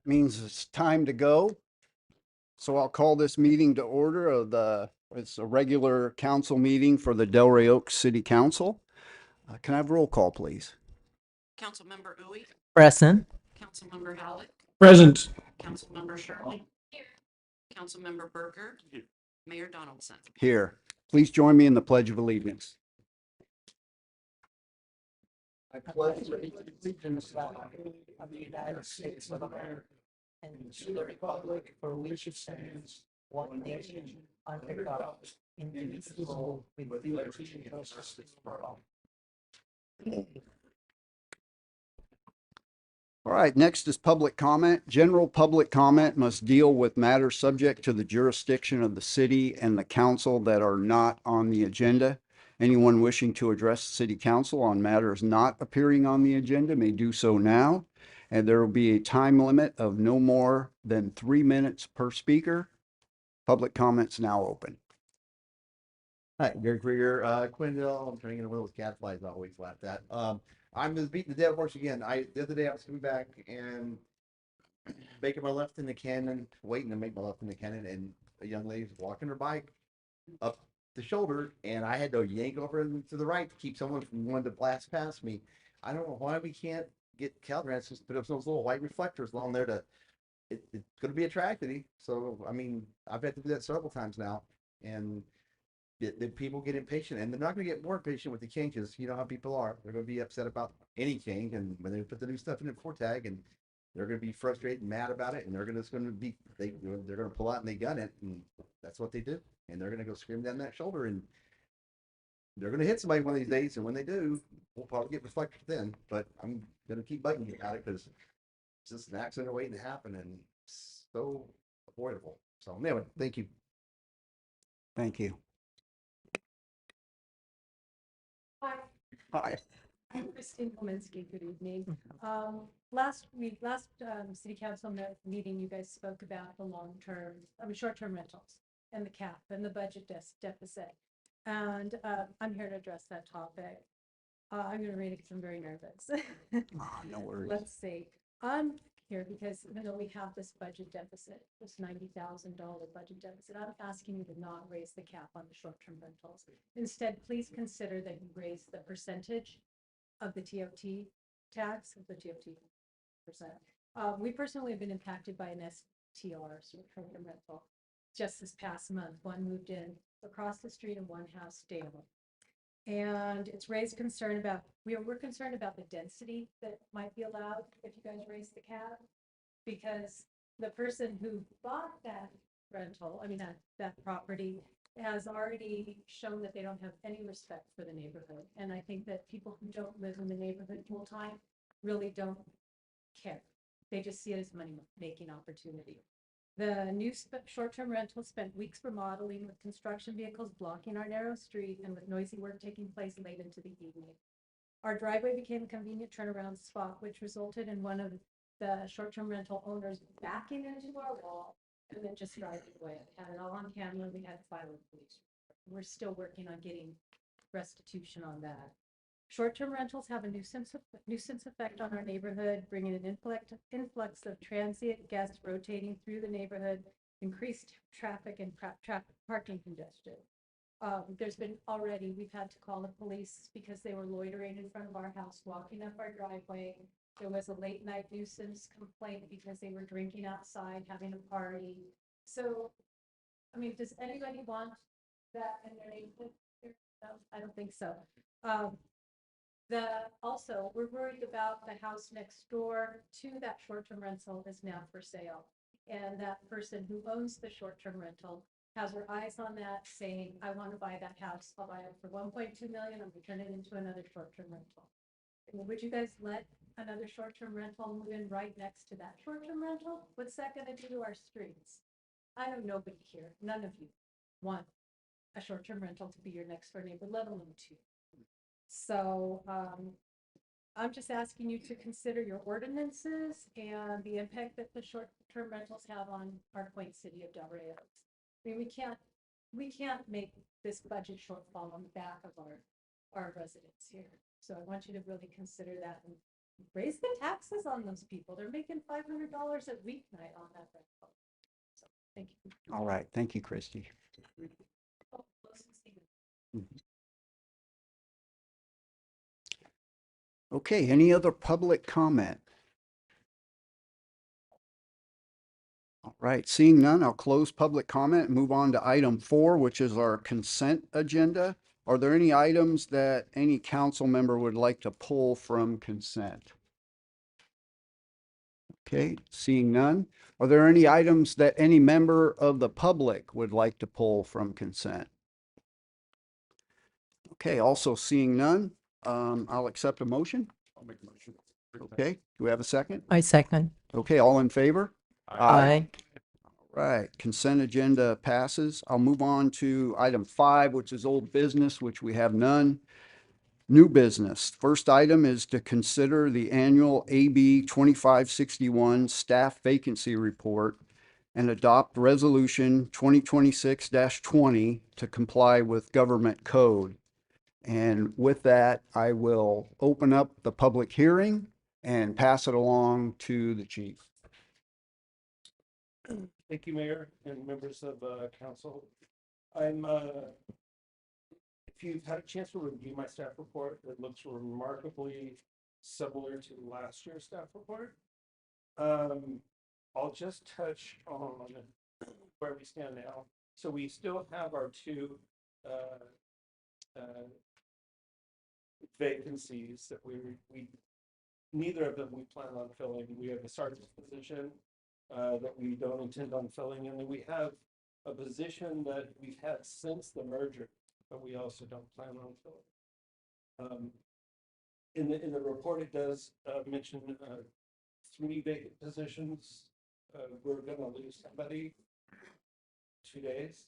Means it's time to go. So I'll call this meeting to order it's a regular council meeting for the Delray Oaks City Council. Can I have roll call, please? Councilmember Uy, Present. Councilmember Halleck, Present. Councilmember Shirley, Councilmember Berger, Mayor Donaldson. Here. Please join me in the Pledge of Allegiance. I pledge allegiance of the United States of America and to the republic for which it stands, one nation, under God, indivisible, with liberty and justice for all. All right, next is public comment. General public comment must deal with matters subject to the jurisdiction of the city and the council that are not on the agenda. Anyone wishing to address the city council on matters not appearing on the agenda may do so now. And there will be a time limit of no more than 3 minutes per speaker. Public comments now open. Hi, Gary Krieger, Quindale. I'm trying to get one of those gadflies I always laughed at. I'm just beating the dead horse again. The other day I was coming back and making my left in the cannon, waiting to make my left in the cannon, and a young lady was walking her bike up the shoulder, and I had to yank over to the right to keep someone from wanting to blast past me. I don't know why we can't get Caltrans to put up those little white reflectors along there it's going to be a tragedy. So, I mean, I've had to do that several times now, and the people get impatient, and they're not going to get more impatient with the changes. You know how people are. They're going to be upset about any change, and when they put the new stuff in the four tag, and they're going to be frustrated and mad about it, and they're going to be they're going to pull out and they gun it, and that's what they do, and they're going to go scream down that shoulder, and they're going to hit somebody one of these days, and when they do, we'll probably get reflected then. But I'm going to keep bugging you about it because it's just an accident waiting to happen, and so avoidable. So anyway, thank you. Thank you. Hi, Hi. I'm Christine Pominski. Good evening. Last city council meeting, you guys spoke about the short-term rentals and the cap and the budget deficit. And I'm here to address that topic. I'm going to read it because I'm very nervous. No worries. Let's see. I'm here because even though we have this budget deficit, this $90,000 budget deficit, I'm asking you to not raise the cap on the short-term rentals. Instead, please consider that you raise the percentage of the TOT tax, of the TOT percent. We personally have been impacted by an STR, short-term rental, just this past month. One moved in across the street and one house down. And it's raised concern about, we're concerned about the density that might be allowed if you guys raise the cap. Because the person who bought that rental, that property, has already shown that they don't have any respect for the neighborhood. And I think that people who don't live in the neighborhood full time really don't care. They just see it as money-making opportunity. The new short-term rental spent weeks remodeling with construction vehicles blocking our narrow street and with noisy work taking place late into the evening. Our driveway became a convenient turnaround spot, which resulted in one of the short-term rental owners backing into our wall and then just driving away. We had it all on camera. We had to file a police. We're still working on getting restitution on that. Short-term rentals have a nuisance effect on our neighborhood, bringing an influx of transient guests rotating through the neighborhood, increased traffic and parking congestion. We've had to call the police because they were loitering in front of our house, walking up our driveway. There was a late night nuisance complaint because they were drinking outside, having a party. So, does anybody want that in their neighborhood? No, I don't think so. Also, we're worried about the house next door to that short-term rental is now for sale. And that person who owns the short-term rental has her eyes on that, saying, I want to buy that house. I'll buy it for 1.2 million. I'm going to turn it into another short-term rental. Would you guys let another short-term rental move in right next to that short-term rental? What's that going to do to our streets? I know nobody here, none of you want a short-term rental to be your next door neighbor, let alone two. So I'm just asking you to consider your ordinances and the impact that the short-term rentals have on our quaint city of Delray Oaks. We can't make this budget shortfall on the back of our residents here. So I want you to really consider that and raise the taxes on those people. They're making $500 a weeknight on that rental. So, thank you. All right. Thank you, Christie. Oh, close and see. Okay, any other public comment? All right, seeing none, I'll close public comment and move on to item 4, which is our consent agenda. Are there any items that any council member would like to pull from consent? Okay, seeing none. Are there any items that any member of the public would like to pull from consent? Okay, also seeing none, I'll accept a motion. I'll make a motion. Okay, do we have a second? I second. Okay, all in favor? Aye. Right, consent agenda passes. I'll move on to item 5, which is old business, which we have none. New business. First item is to consider the annual AB 2561 staff vacancy report and adopt resolution 2026-20 to comply with government code. And with that, I will open up the public hearing and pass it along to the chief. Thank you, Mayor and members of council. If you've had a chance to review my staff report, it looks remarkably similar to last year's staff report. I'll just touch on where we stand now. So we still have our 2 vacancies that we neither of them we plan on filling. We have a sergeant's position that we don't intend on filling, and then we have a position that we've had since the merger, but we also don't plan on filling. In the report, it does mention 3 vacant positions. We're gonna lose somebody 2 days,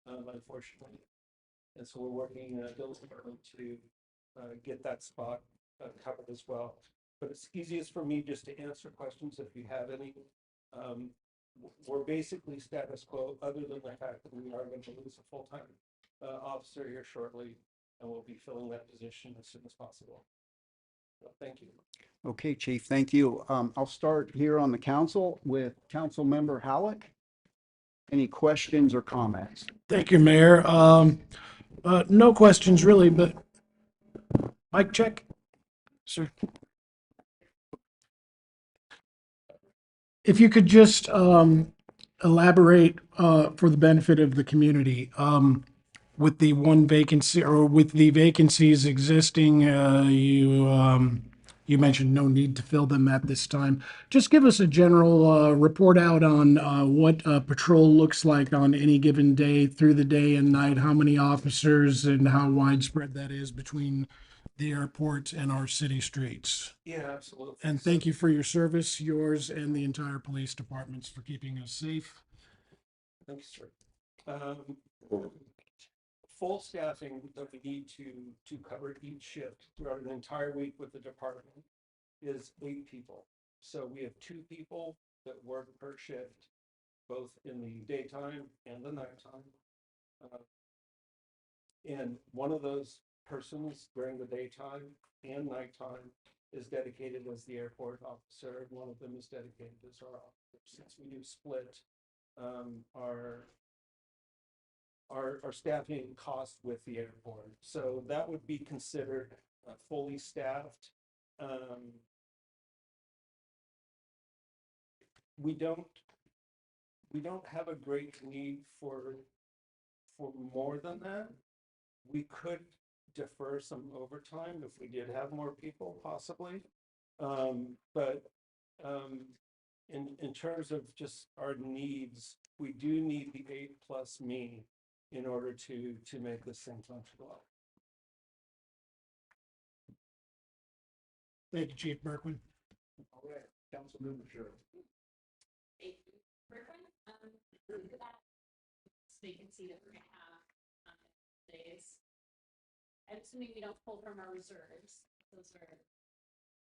unfortunately. And so we're working diligently to get that spot covered as well. But it's easiest for me just to answer questions if you have any. We're basically status quo, other than the fact that we are going to lose a full-time officer here shortly, and we'll be filling that position as soon as possible. So, thank you. Okay, Chief, thank you. I'll start here on the council with Council Member Halleck. Any questions or comments? Thank you, Mayor. No questions really, but mic check, sir. If you could just elaborate for the benefit of the community with the one vacancy or with the vacancies existing, you mentioned no need to fill them at this time. Just give us a general report out on what patrol looks like on any given day, through the day and night, how many officers and how widespread that is between the airport and our city streets. Yeah, absolutely. And thank you for your service, yours and the entire police departments, for keeping us safe. Thanks, sir. Full staffing that we need to cover each shift throughout an entire week with the department is 8 people. So we have 2 people that work per shift, both in the daytime and the nighttime. And one of those persons during the daytime and nighttime is dedicated as the airport officer. One of them is dedicated as our officer. Since we do split our staffing cost with the airport. So that would be considered fully staffed. We don't have a great need for more than that. We could defer some overtime if we did have more people, possibly. But in terms of just our needs, we do need the 8 plus me in order to make this thing functional. Thank you, Chief Berkman. All right, Councilmember Sherrill. Thank you. Berkman, that vacancy that we're gonna have days. I'm assuming we don't pull from our reserves. Those are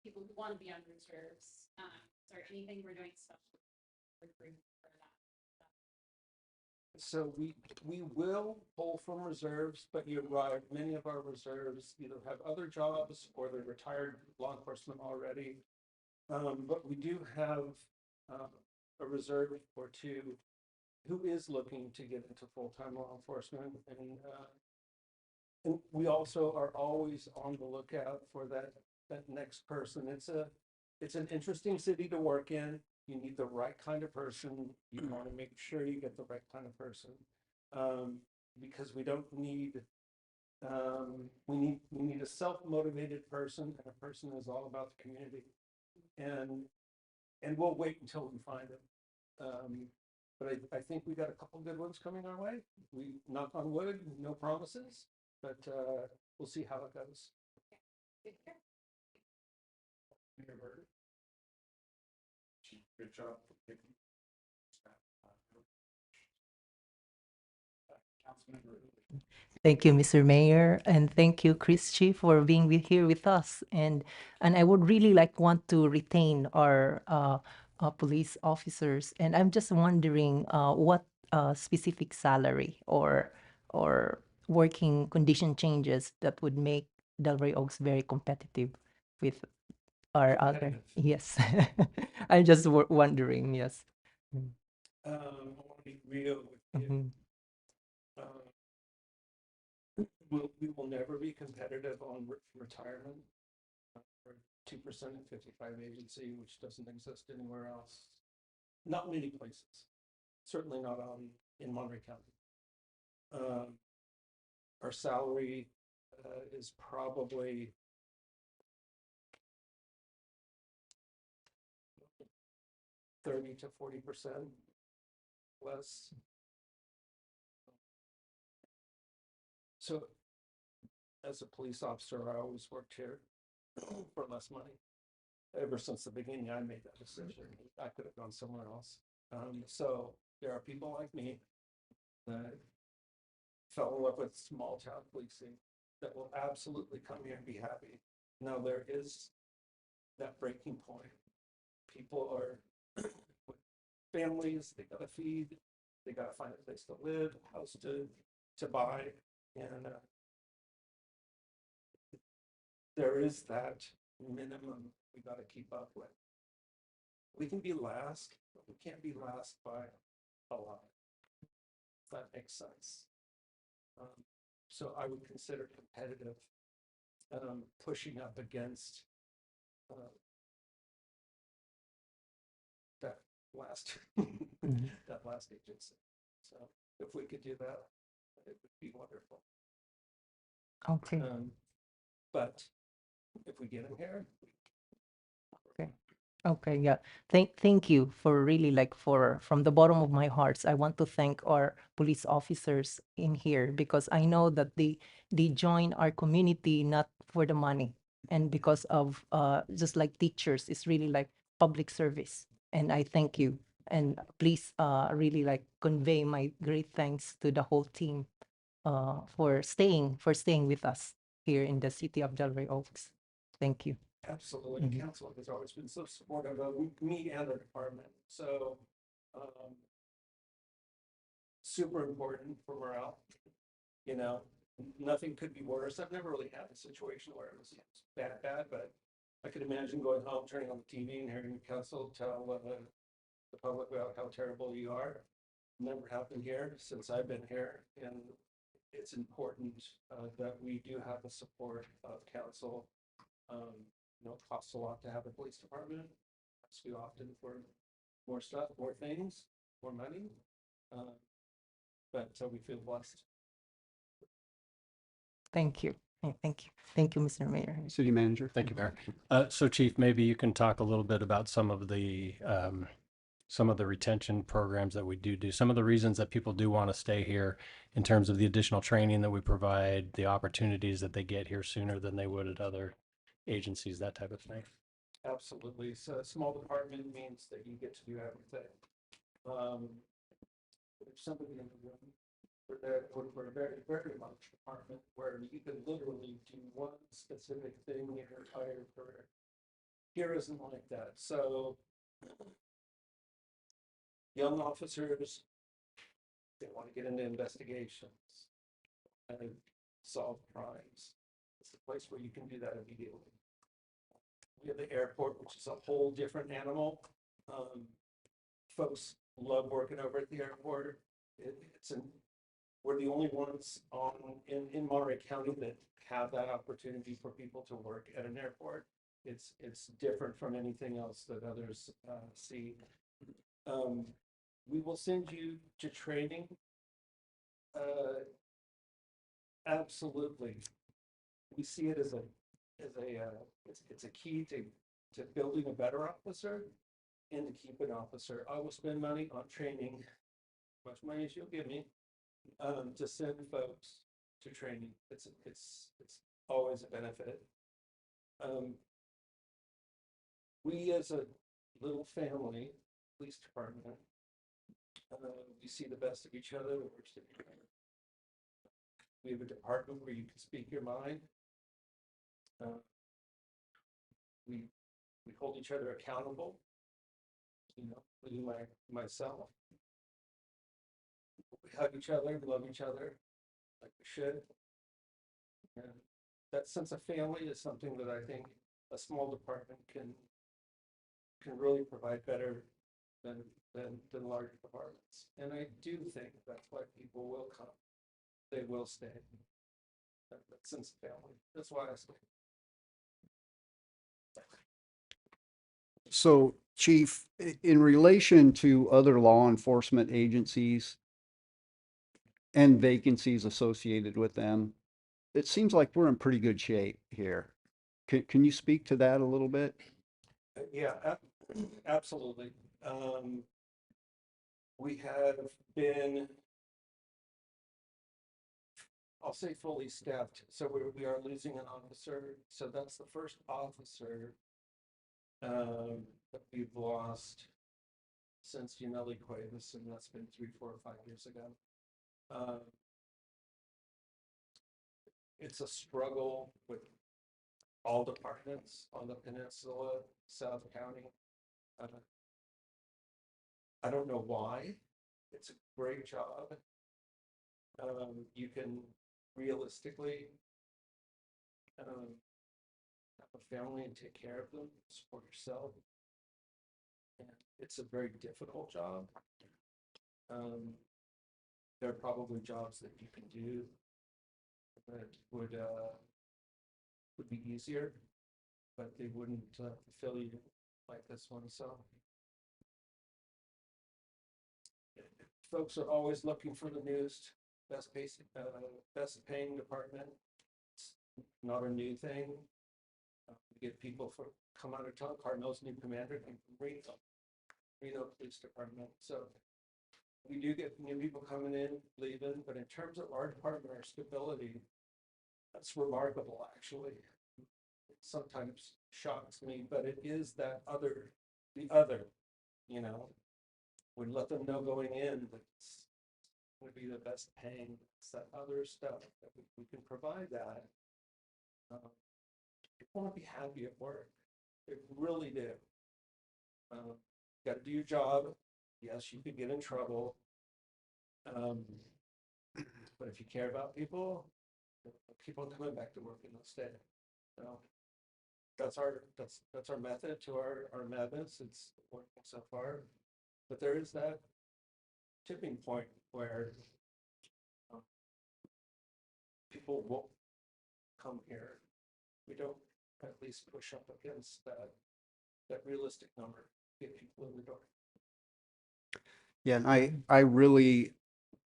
people who want to be on reserves. Is there anything we're doing special for that? So we will pull from reserves, but you're right, many of our reserves either have other jobs or they're retired law enforcement already. But we do have, a reserve or two who is looking to get into full-time law enforcement and we also are always on the lookout for that next person. It's an interesting city to work in. You need the right kind of person. You want to make sure you get the right kind of person. Because we don't need, we need a self-motivated person and a person who's all about the community. And we'll wait until we find it. But I think we got a couple good ones coming our way. We knock on wood, no promises, but we'll see how it goes. Good to hear. Good job. Thank you, Mr. Mayor, and thank you, Christy, for being here with us. And I would really want to retain our police officers. And I'm just wondering what specific salary or working condition changes that would make Delray Oaks very competitive with our other. Competitive. Yes, I'm just wondering. Yes. I want to be real with you. Mhm. We will never be competitive on retirement. We're 2% at 55 agency, which doesn't exist anywhere else. Not many places. Certainly not in Monterey County. Our salary is probably $30 to 40% less. So as a police officer, I always worked here for less money. Ever since the beginning, I made that decision. I could have gone somewhere else. So there are people like me that fell in love with small town policing that will absolutely come here and be happy. Now there is that breaking point. People are with families, they gotta feed, they gotta find a place to live, a house to buy, and there is that minimum we gotta keep up with. We can be last, but we can't be last by a lot. If that makes sense. So I would consider competitive, pushing up against that last that last agency. So if we could do that, it would be wonderful. Okay. But if we get in here, Okay, yeah. Thank you for really from the bottom of my hearts. I want to thank our police officers in here because I know that they join our community not for the money and because of just like teachers, it's really like public service. And I thank you. And please really convey my great thanks to the whole team for staying with us here in the city of Delray Oaks. Thank you. absolutely, council has always been so supportive of me and the department. So super important for morale. You know, nothing could be worse. I've never really had a situation where it was bad, but I could imagine going home, turning on the TV and hearing the council tell the public about how terrible you are. Never happened here since I've been here, and it's important that we do have the support of council. You know, it costs a lot to have a police department. Ask you often for more stuff, more things, more money. But we feel blessed. Thank you. Thank you. Thank you, Mr. Mayor. City manager. Thank you, Mayor. So Chief, maybe you can talk a little bit about some of the retention programs that we do, some of the reasons that people do want to stay here in terms of the additional training that we provide, the opportunities that they get here sooner than they would at other agencies, that type of thing. Absolutely. So a small department means that you get to do everything. If somebody in the room, we're a very, very large department where you can literally do one specific thing in your entire career. Here isn't like that. So young officers They want to get into investigations and solve crimes. It's a place where you can do that immediately. We have the airport, which is a whole different animal. Folks love working over at the airport. We're the only ones in Monterey County that have that opportunity for people to work at an airport. It's different from anything else that others see. We will send you to training. Absolutely. We see it as it's a key to building a better officer and to keep an officer. I will spend money on training, much money as you'll give me, to send folks to training. It's always a benefit. We as a little family, police department, we see the best of each other, the worst of each other. We have a department where you can speak your mind. We hold each other accountable. You know, including myself. We hug each other, love each other, like we should. And that sense of family is something that I think a small department can really provide better than larger departments. And I do think that's why people will come. They will stay. That sense of family. That's why I stay. So, Chief, in relation to other law enforcement agencies and vacancies associated with them, it seems like we're in pretty good shape here. Can you speak to that a little bit? Yeah, absolutely. We have been, I'll say, fully staffed. So we are losing an officer. So that's the first officer that we've lost since Yaneli Cuevas, and that's been 3, 4, or 5 years ago. It's a struggle with all departments on the peninsula, South County. I don't know why. It's a great job. You can realistically have a family and take care of them, support yourself. And it's a very difficult job. There are probably jobs that you can do that would be easier, but they wouldn't fulfill you like this one. So folks are always looking for the newest, best paying department. It's not a new thing. We get people come out of town. Cardinal's new commander came from Reno Police Department. So we do get new people coming in, leaving, but in terms of our department, our stability, that's remarkable, actually. It sometimes shocks me, but it is the other, you know, we let them know going in that it's going to be the best paying. It's that other stuff that we can provide that. People want to be happy at work. They really do. Got to do your job. Yes, you could get in trouble. But if you care about people coming back to work and they'll stay. So that's our method to our madness. It's working so far. But there is that tipping point where people won't come here. We don't at least push up against that realistic number, get people in the door. Yeah, and I really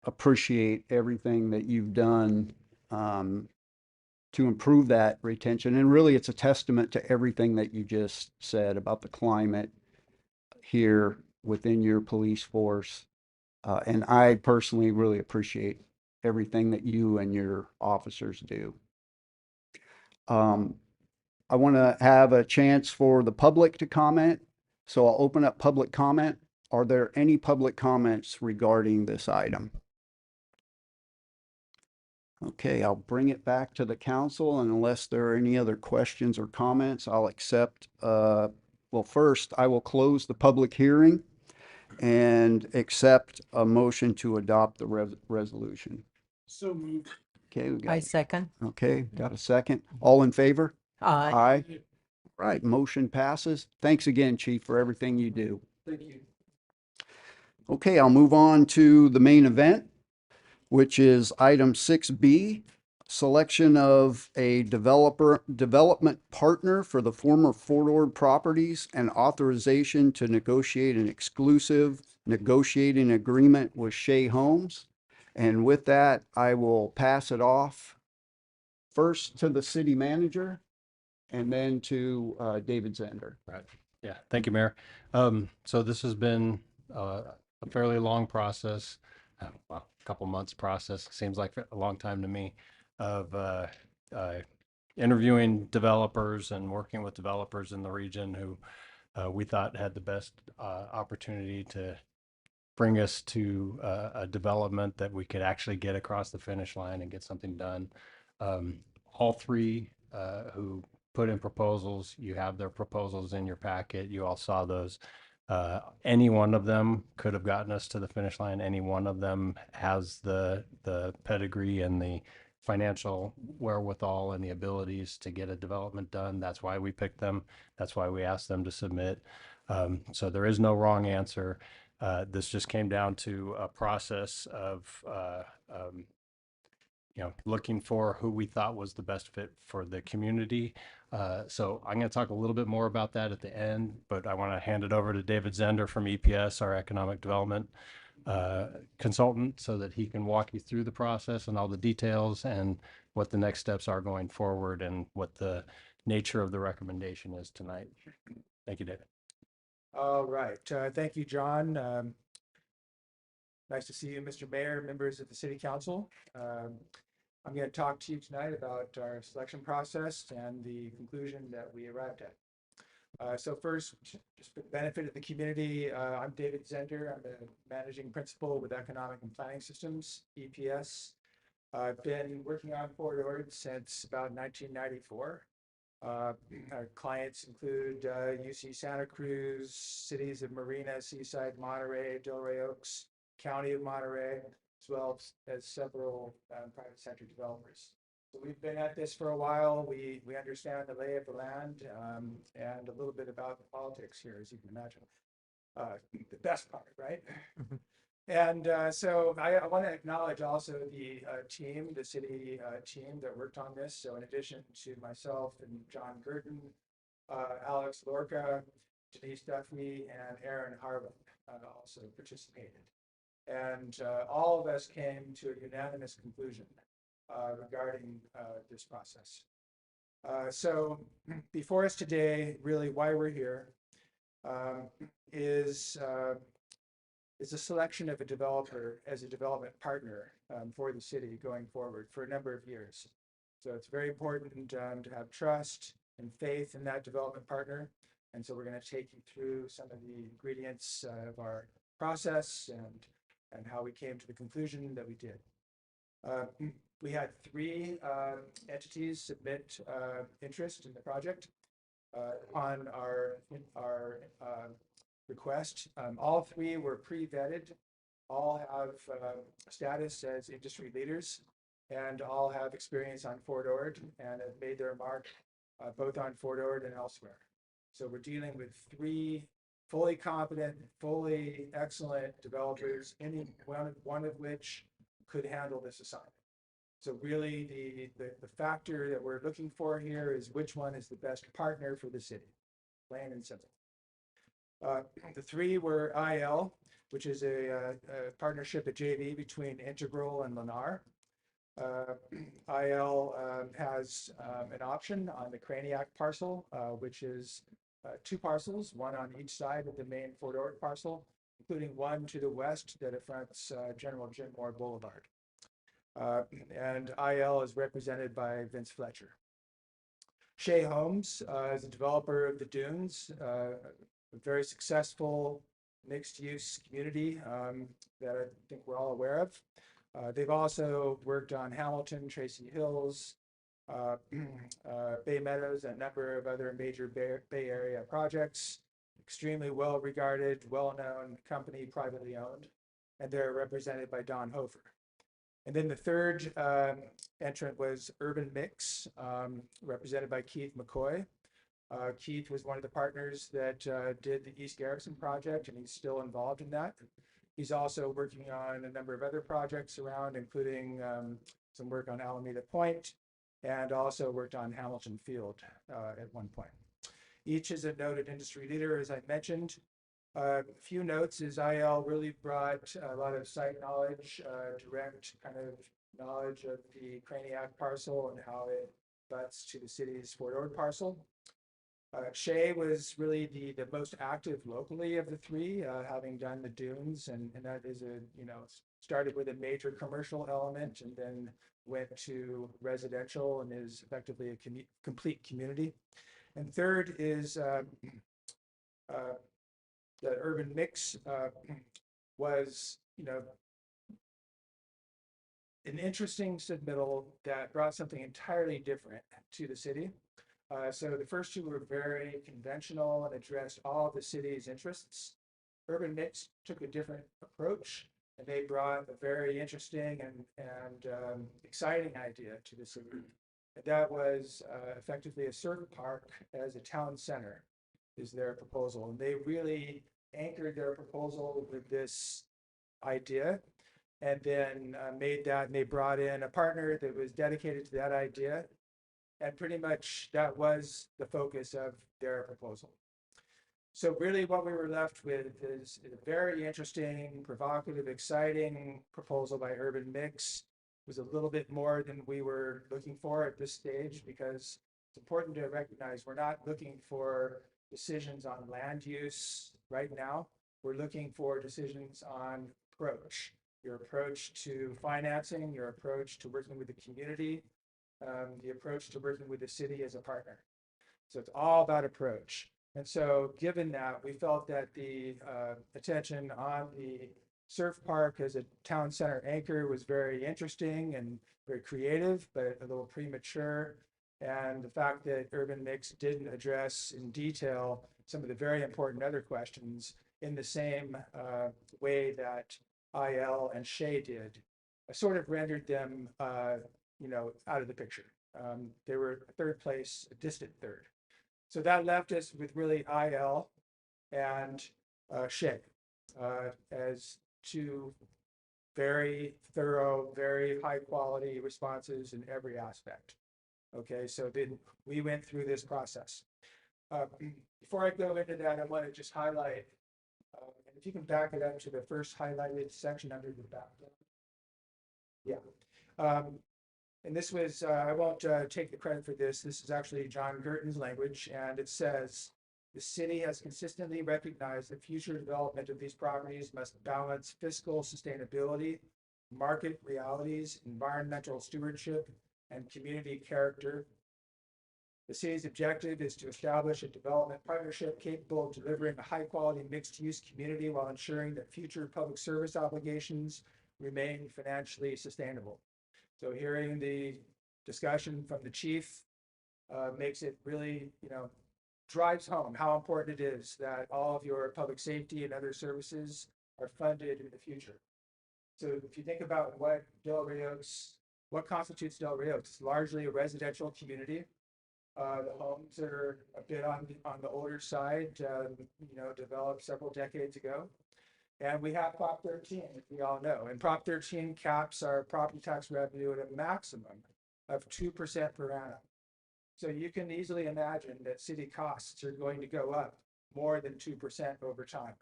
appreciate everything that you've done to improve that retention. And really, it's a testament to everything that you just said about the climate here within your police force. And I personally really appreciate everything that you and your officers do. I want to have a chance for the public to comment. So I'll open up public comment. Are there any public comments regarding this item? Okay, I'll bring it back to the council, and unless there are any other questions or comments, I'll accept, well, first, I will close the public hearing, and accept a motion to adopt the resolution. So moved. Okay, we I got, second. okay, got a second. All in favor? Aye. Aye. Right, motion passes. Thanks again, Chief, for everything you do. Thank you. Okay, I'll move on to the main event, which is item 6B, selection of a development partner for the former Fort Ord properties and authorization to negotiate an exclusive negotiating agreement with Shea Homes. And with that, I will pass it off first to the city manager and then to David Zender. Right. Yeah. Thank you, Mayor. So this has been a fairly long process, well, a couple months process, seems like a long time to me, of interviewing developers and working with developers in the region who we thought had the best opportunity to bring us to a development that we could actually get across the finish line and get something done. All three who put in proposals, you have their proposals in your packet. You all saw those. Any one of them could have gotten us to the finish line. Any one of them has the pedigree and the financial wherewithal and the abilities to get a development done. That's why we picked them. That's why we asked them to submit. So there is no wrong answer. This just came down to a process of looking for who we thought was the best fit for the community. So I'm going to talk a little bit more about that at the end, but I want to hand it over to David Zender from EPS, our economic development consultant, so that he can walk you through the process and all the details and what the next steps are going forward and what the nature of the recommendation is tonight. Thank you, David. All right. Thank you, John. Nice to see you, Mr. Mayor, members of the City Council. I'm going to talk to you tonight about our selection process and the conclusion that we arrived at. So first, just for the benefit of the community, I'm David Zender. I'm the managing principal with Economic and Planning Systems, EPS. I've been working on Fort Ord since about 1994. Our clients include UC Santa Cruz, cities of Marina, Seaside, Monterey, Delray Oaks, County of Monterey, as well as several private sector developers. So we've been at this for a while. We understand the lay of the land and a little bit about the politics here, as you can imagine. The best part, right? And so I want to acknowledge also the team, the city team that worked on this. So in addition to myself and John Gurdon, Alex Lorca, Denise Duffy, and Aaron Harlan also participated. And all of us came to a unanimous conclusion regarding this process. So before us today, really why we're here is a selection of a developer as a development partner for the city going forward for a number of years. So it's very important to have trust and faith in that development partner. And so we're going to take you through some of the ingredients of our process and how we came to the conclusion that we did. We had three entities submit interest in the project on our request. All three were pre-vetted, all have status as industry leaders, and all have experience on Fort Ord and have made their mark both on Fort Ord and elsewhere. So we're dealing with three fully competent, fully excellent developers, any one of which could handle this assignment. So really the factor that we're looking for here is which one is the best partner for the city, plain and simple. The three were IL, which is a partnership, a JV between Integral and Lennar. IL has an option on the Craniac parcel, which is two parcels, one on each side of the main Fort Ord parcel, including one to the west that fronts General Jim Moore Boulevard. And IL is represented by Vince Fletcher. Shea Homes is a developer of the Dunes, a very successful mixed-use community that I think we're all aware of. They've also worked on Hamilton, Tracy Hills, Bay Meadows, and a number of other major Bay Area projects. extremely well-regarded, well-known company, privately owned, and they're represented by Don Hofer. And then the third entrant was Urban Mix, represented by Keith McCoy. Keith was one of the partners that did the East Garrison project, and he's still involved in that. He's also working on a number of other projects around, including some work on Alameda Point, and also worked on Hamilton Field at one point. Each is a noted industry leader, as I mentioned. A few notes is IL really brought a lot of site knowledge, direct kind of knowledge of the Craniac parcel and how it butts to the city's Fort Ord parcel. Shea was really the most active locally of the three, having done the dunes, and that is started with a major commercial element and then went to residential and is effectively a complete community. And third is the Urban Mix was, an interesting submittal that brought something entirely different to the city. So the first two were very conventional and addressed all of the city's interests. Urban Mix took a different approach, and they brought a very interesting and exciting idea to the city. And that was effectively a surf park as a town center is their proposal. And they really anchored their proposal with this idea, and then made that, and they brought in a partner that was dedicated to that idea. And pretty much that was the focus of their proposal. So really what we were left with is a very interesting, provocative, exciting proposal by Urban Mix. It was a little bit more than we were looking for at this stage, because it's important to recognize we're not looking for decisions on land use right now. We're looking for decisions on approach, your approach to financing, your approach to working with the community, the approach to working with the city as a partner. So it's all about approach. And so given that, we felt that the attention on the surf park as a town center anchor was very interesting and very creative, but a little premature. And the fact that Urban Mix didn't address in detail some of the very important other questions in the same way that IL and Shea did, sort of rendered them out of the picture. They were third place, a distant third. So that left us with really IL and Shea as two very thorough, very high quality responses in every aspect. Okay, so then we went through this process. Before I go into that, I want to just highlight, and if you can back it up to the first highlighted section under the background. Yeah. And this was, I won't take the credit for this. This is actually John Girton's language, and it says, the city has consistently recognized that future development of these properties must balance fiscal sustainability, market realities, environmental stewardship, and community character. The city's objective is to establish a development partnership capable of delivering a high-quality mixed-use community while ensuring that future public service obligations remain financially sustainable. So hearing the discussion from the chief makes it really, drives home how important it is that all of your public safety and other services are funded in the future. So if you think about what constitutes Del Rio, it's largely a residential community. The homes are a bit on the older side, developed several decades ago. And we have Prop 13, as we all know. And Prop 13 caps our property tax revenue at a maximum of 2% per annum. So you can easily imagine that city costs are going to go up more than 2% over time.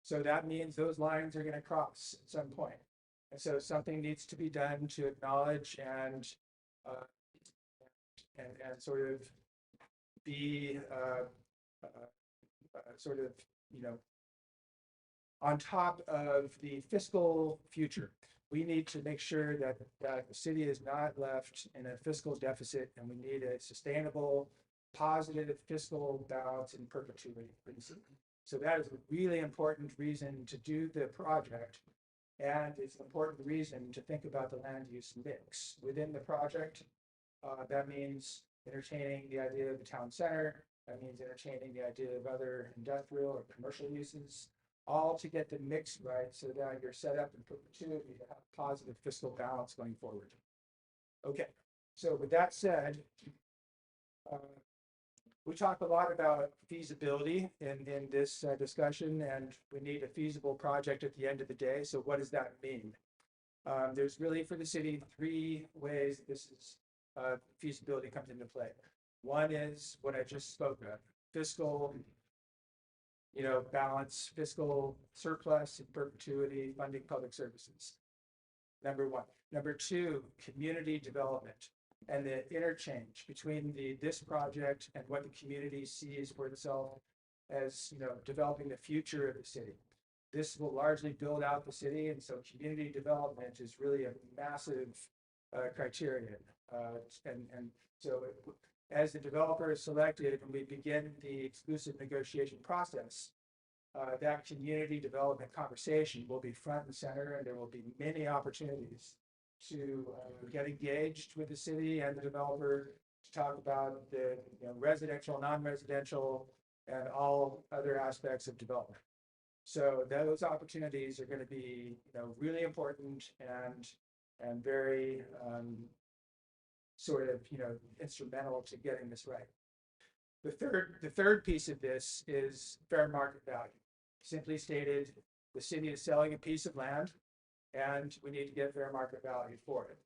So that means those lines are going to cross at some point. And so something needs to be done to acknowledge and sort of be on top of the fiscal future. We need to make sure that the city is not left in a fiscal deficit, and we need a sustainable, positive fiscal balance in perpetuity. So that is a really important reason to do the project. And it's an important reason to think about the land use mix within the project. That means entertaining the idea of the town center, That means entertaining the idea of other industrial or commercial uses, all to get the mix right so that you're set up in perpetuity to have positive fiscal balance going forward. Okay, so with that said, we talk a lot about feasibility in this discussion, and we need a feasible project at the end of the day. So what does that mean? There's really for the city 3 ways this is feasibility comes into play. One is what I just spoke of, fiscal, balance, fiscal surplus in perpetuity, funding public services. Number 1. Number 2, community development and the interchange between this project and what the community sees for itself as, developing the future of the city. This will largely build out the city, and so community development is really a massive criterion. And so as the developer is selected and we begin the exclusive negotiation process, that community development conversation will be front and center, and there will be many opportunities to get engaged with the city and the developer to talk about the residential, non-residential, and all other aspects of development. So those opportunities are going to be, really important and very sort of, instrumental to getting this right. The third piece of this is fair market value. Simply stated, the city is selling a piece of land, and we need to get fair market value for it.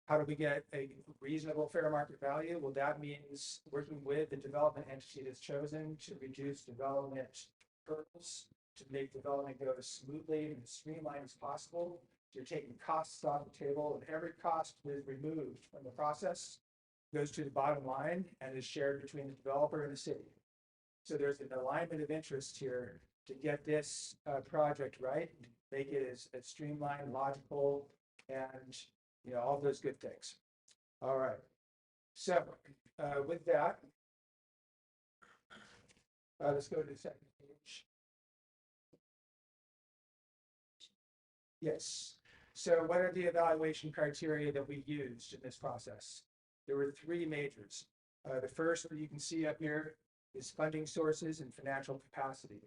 How do we get a reasonable fair market value? Well, that means working with the development entity that's chosen to reduce development hurdles, to make development go as smoothly and as streamlined as possible. So you're taking costs off the table, and every cost is removed from the process, goes to the bottom line, and is shared between the developer and the city. So there's an alignment of interest here to get this project right, make it as streamlined, logical, and all those good things. All right. So with that, let's go to the second page. Yes. So what are the evaluation criteria that we used in this process? There were 3 majors. The first that you can see up here is funding sources and financial capacity.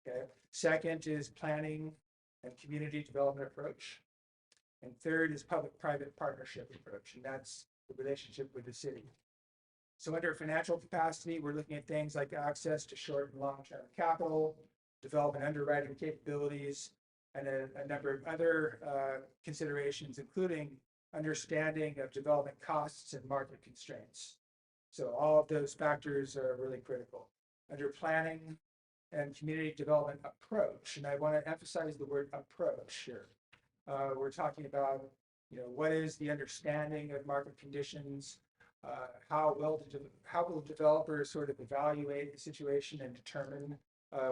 Okay. Second is planning and community development approach. And third is public-private partnership approach, and that's the relationship with the city. So under financial capacity, we're looking at things like access to short and long-term capital, development underwriting capabilities, and a number of other considerations, including understanding of development costs and market constraints. So all of those factors are really critical. Under planning and community development approach, and I want to emphasize the word approach here. We're talking about, what is the understanding of market conditions? How will developers sort of evaluate the situation and determine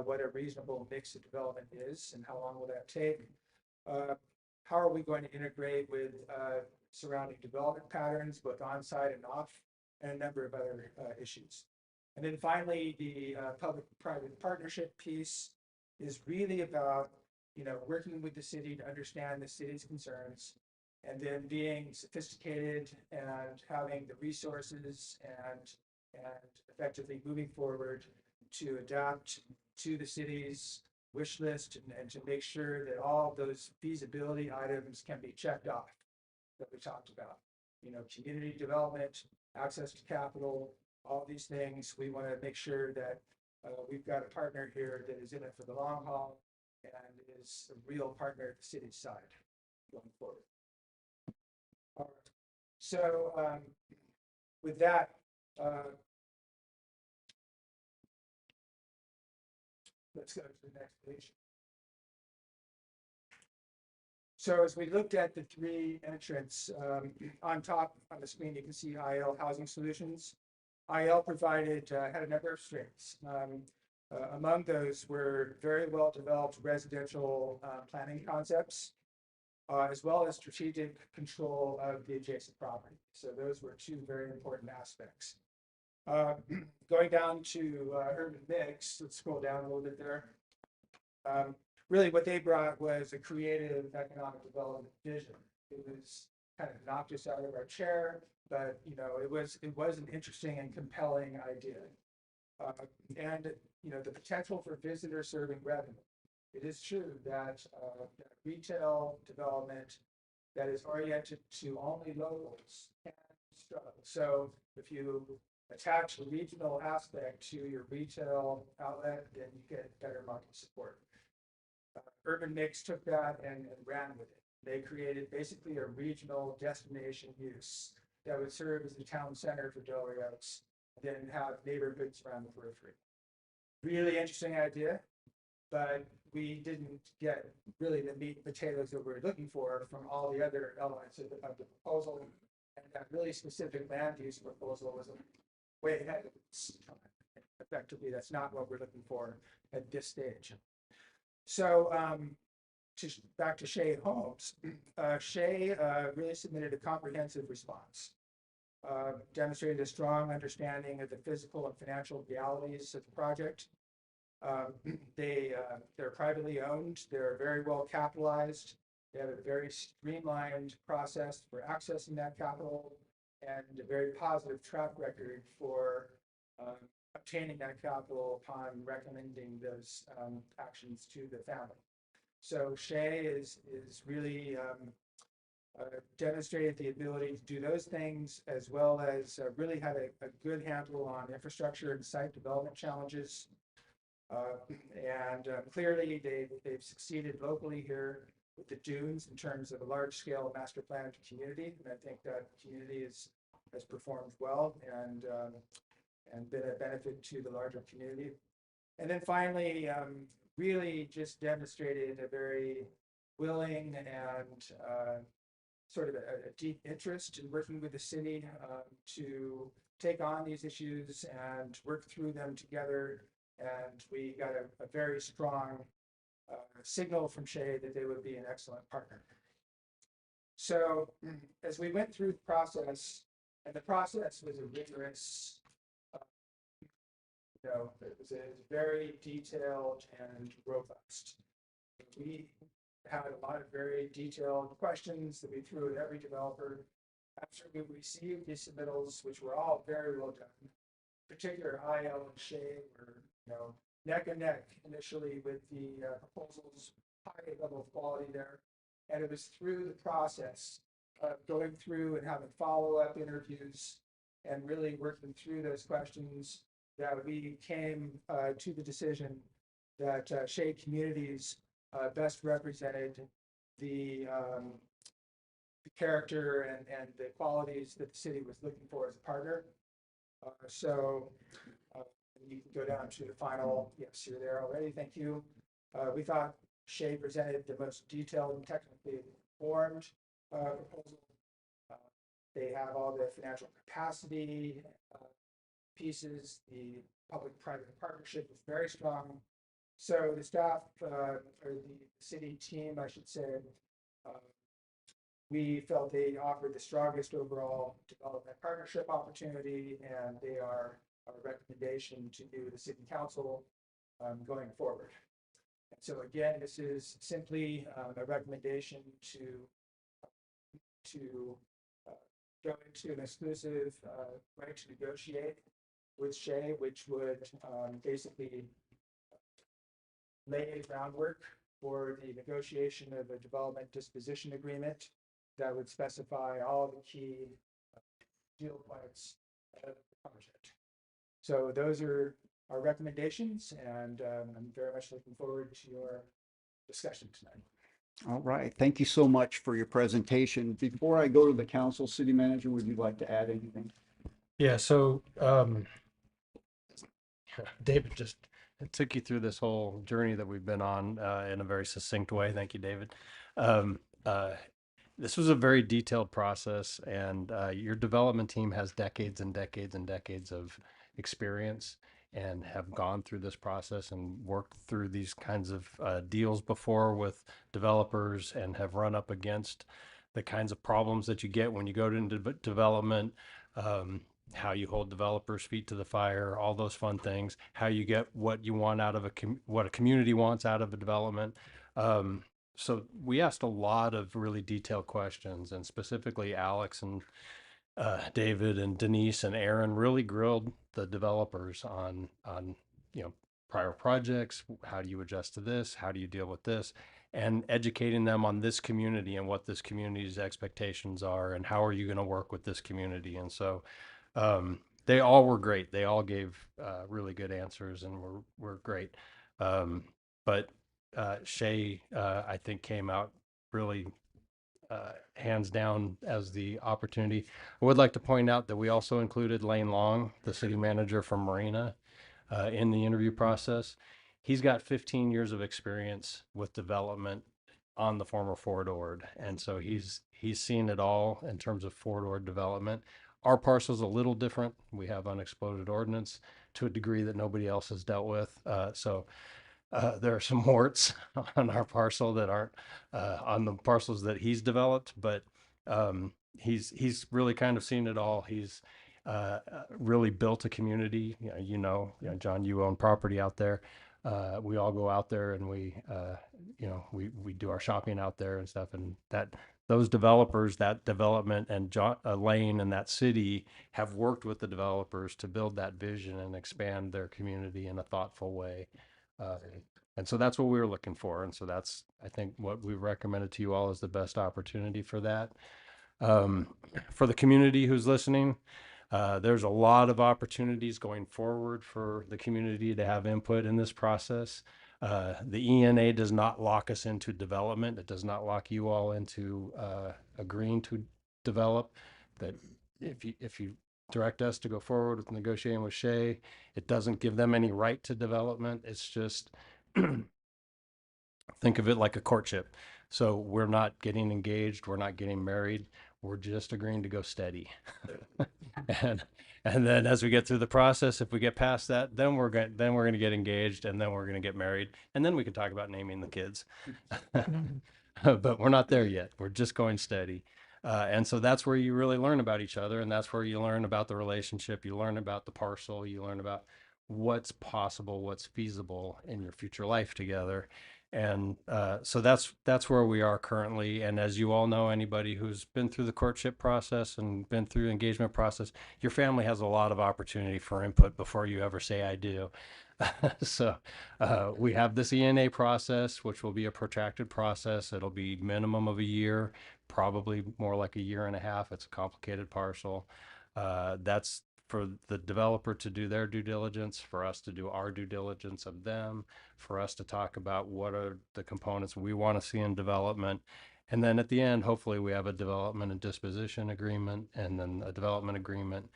what a reasonable mix of development is, and how long will that take? How are we going to integrate with surrounding development patterns, both on-site and off, and a number of other issues. And then finally, the public-private partnership piece is really about, working with the city to understand the city's concerns, and then being sophisticated and having the resources and effectively moving forward to adapt to the city's wish list and to make sure that all of those feasibility items can be checked off that we talked about. Community development, access to capital, all these things. We want to make sure that we've got a partner here that is in it for the long haul and is a real partner at the city's side going forward. All right. So with that, let's go to the next page. So as we looked at the 3 entrants, on top on the screen, you can see IL Housing Solutions. IL provided, had a number of strengths. Among those were very well developed residential planning concepts, as well as strategic control of the adjacent property. So those were 2 very important aspects. Going down to urban mix, let's scroll down a little bit there. Really what they brought was a creative economic development vision. It was kind of knocked us out of our chair, but you know, it was an interesting and compelling idea. And you know, the potential for visitor serving revenue. It is true that that retail development that is oriented to only locals can struggle. So if you attach a regional aspect to your retail outlet, then you get better market support. Urban Mix took that and ran with it. They created basically a regional destination use that would serve as the town center for Delray Oaks, then have neighborhoods around the periphery. Really interesting idea, but we didn't get really the meat and potatoes that we were looking for from all the other elements of the proposal. And that really specific land use proposal was way ahead of its time. Effectively, that's not what we're looking for at this stage. So back to Shea Homes. Shea really submitted a comprehensive response, demonstrated a strong understanding of the physical and financial realities of the project. They're privately owned. They're very well capitalized. They have a very streamlined process for accessing that capital and a very positive track record for obtaining that capital upon recommending those actions to the family. So Shea is really demonstrated the ability to do those things, as well as really had a good handle on infrastructure and site development challenges. Clearly they've succeeded locally here with the dunes in terms of a large-scale master planned community, and I think that community has performed well and been a benefit to the larger community. And then finally, really just demonstrated a very willing and sort of a deep interest in working with the city to take on these issues and work through them together. And we got a very strong signal from Shea that they would be an excellent partner. So as we went through the process, and the process was a rigorous, it was very detailed and robust. We had a lot of very detailed questions that we threw at every developer. After we received these submittals, which were all very well done, particular IL and Shea were, neck and neck initially with the proposals, high level of quality there. And it was through the process of going through and having follow-up interviews and really working through those questions that we came to the decision that Shea Communities best represented the character and the qualities that the city was looking for as a partner. So you can go down to the final. Yes, you're there already. Thank you. We thought Shea presented the most detailed and technically informed proposal. They have all the financial capacity pieces. The public-private partnership is very strong. So the staff, or the city team, I should say, we felt they offered the strongest overall development partnership opportunity, and they are our recommendation to the city council going forward. And so again, this is simply a recommendation to go into an exclusive right to negotiate with Shea, which would basically lay the groundwork for the negotiation of a development disposition agreement that would specify all the key deal points of the project. So those are our recommendations, and I'm very much looking forward to your discussion tonight. All right. Thank you so much for your presentation. Before I go to the council, city manager, would you like to add anything? Yeah, so David just took you through this whole journey that we've been on in a very succinct way. Thank you, David. This was a very detailed process, and your development team has decades and decades and decades of experience and have gone through this process and worked through these kinds of deals before with developers and have run up against the kinds of problems that you get when you go into development, how you hold developers' feet to the fire, all those fun things, how you get what you want out of what a community wants out of a development. So we asked a lot of really detailed questions, and specifically Alex and David and Denise and Aaron really grilled the developers on prior projects. How do you adjust to this? How do you deal with this? And educating them on this community and what this community's expectations are, and how are you going to work with this community. And so they all were great. They all gave really good answers and were great. But Shay, I think, came out really hands down as the opportunity. I would like to point out that we also included Lane Long, the city manager from Marina, in the interview process. He's got 15 years of experience with development on the former Fort Ord, and so he's seen it all in terms of Fort Ord development. Our parcel's a little different. We have unexploded ordnance to a degree that nobody else has dealt with. There are some warts on our parcel that aren't on the parcels that he's developed, but he's really kind of seen it all. He's really built a community. John, you own property out there. We all go out there and we do our shopping out there and stuff. And those developers, that development, and Lane and that city have worked with the developers to build that vision and expand their community in a thoughtful way. And so that's what we were looking for. And so that's, I think, what we recommended to you all as the best opportunity for that. For the community who's listening, there's a lot of opportunities going forward for the community to have input in this process. The ENA does not lock us into development. It does not lock you all into agreeing to develop. That if you direct us to go forward with negotiating with Shay, it doesn't give them any right to development. It's just think of it like a courtship. So we're not getting engaged. We're not getting married. We're just agreeing to go steady. and then as we get through the process, if we get past that, then we're going to get engaged, and then we're going to get married, and then we can talk about naming the kids. But we're not there yet. We're just going steady. And so that's where you really learn about each other, and that's where you learn about the relationship. You learn about the parcel. You learn about what's possible, what's feasible in your future life together. And so that's where we are currently. And as you all know, anybody who's been through the courtship process and been through the engagement process, your family has a lot of opportunity for input before you ever say I do. So we have this ENA process, which will be a protracted process. It'll be minimum of a year, probably more like a year and a half. It's a complicated parcel. That's for the developer to do their due diligence, for us to do our due diligence of them, for us to talk about what are the components we want to see in development. And then at the end, hopefully we have a development and disposition agreement, and then a development agreement.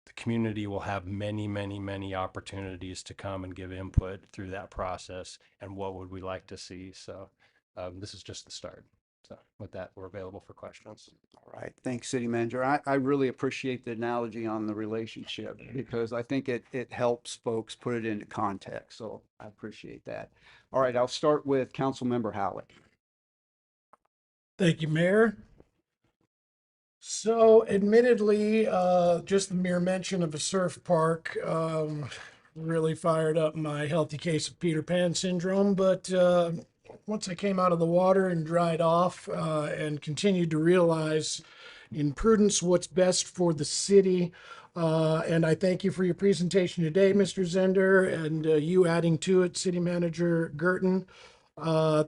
The community will have many, many, many opportunities to come and give input through that process, and what would we like to see. So this is just the start. So with that, we're available for questions. All right. Thanks, City Manager. I really appreciate the analogy on the relationship, because I think it helps folks put it into context. So I appreciate that. All right. I'll start with Councilmember Howlett. Thank you, Mayor. So admittedly, just the mere mention of a surf park really fired up my healthy case of Peter Pan syndrome. But once I came out of the water and dried off and continued to realize in prudence what's best for the city, and I thank you for your presentation today, Mr. Zender, and you adding to it, City Manager Gerton.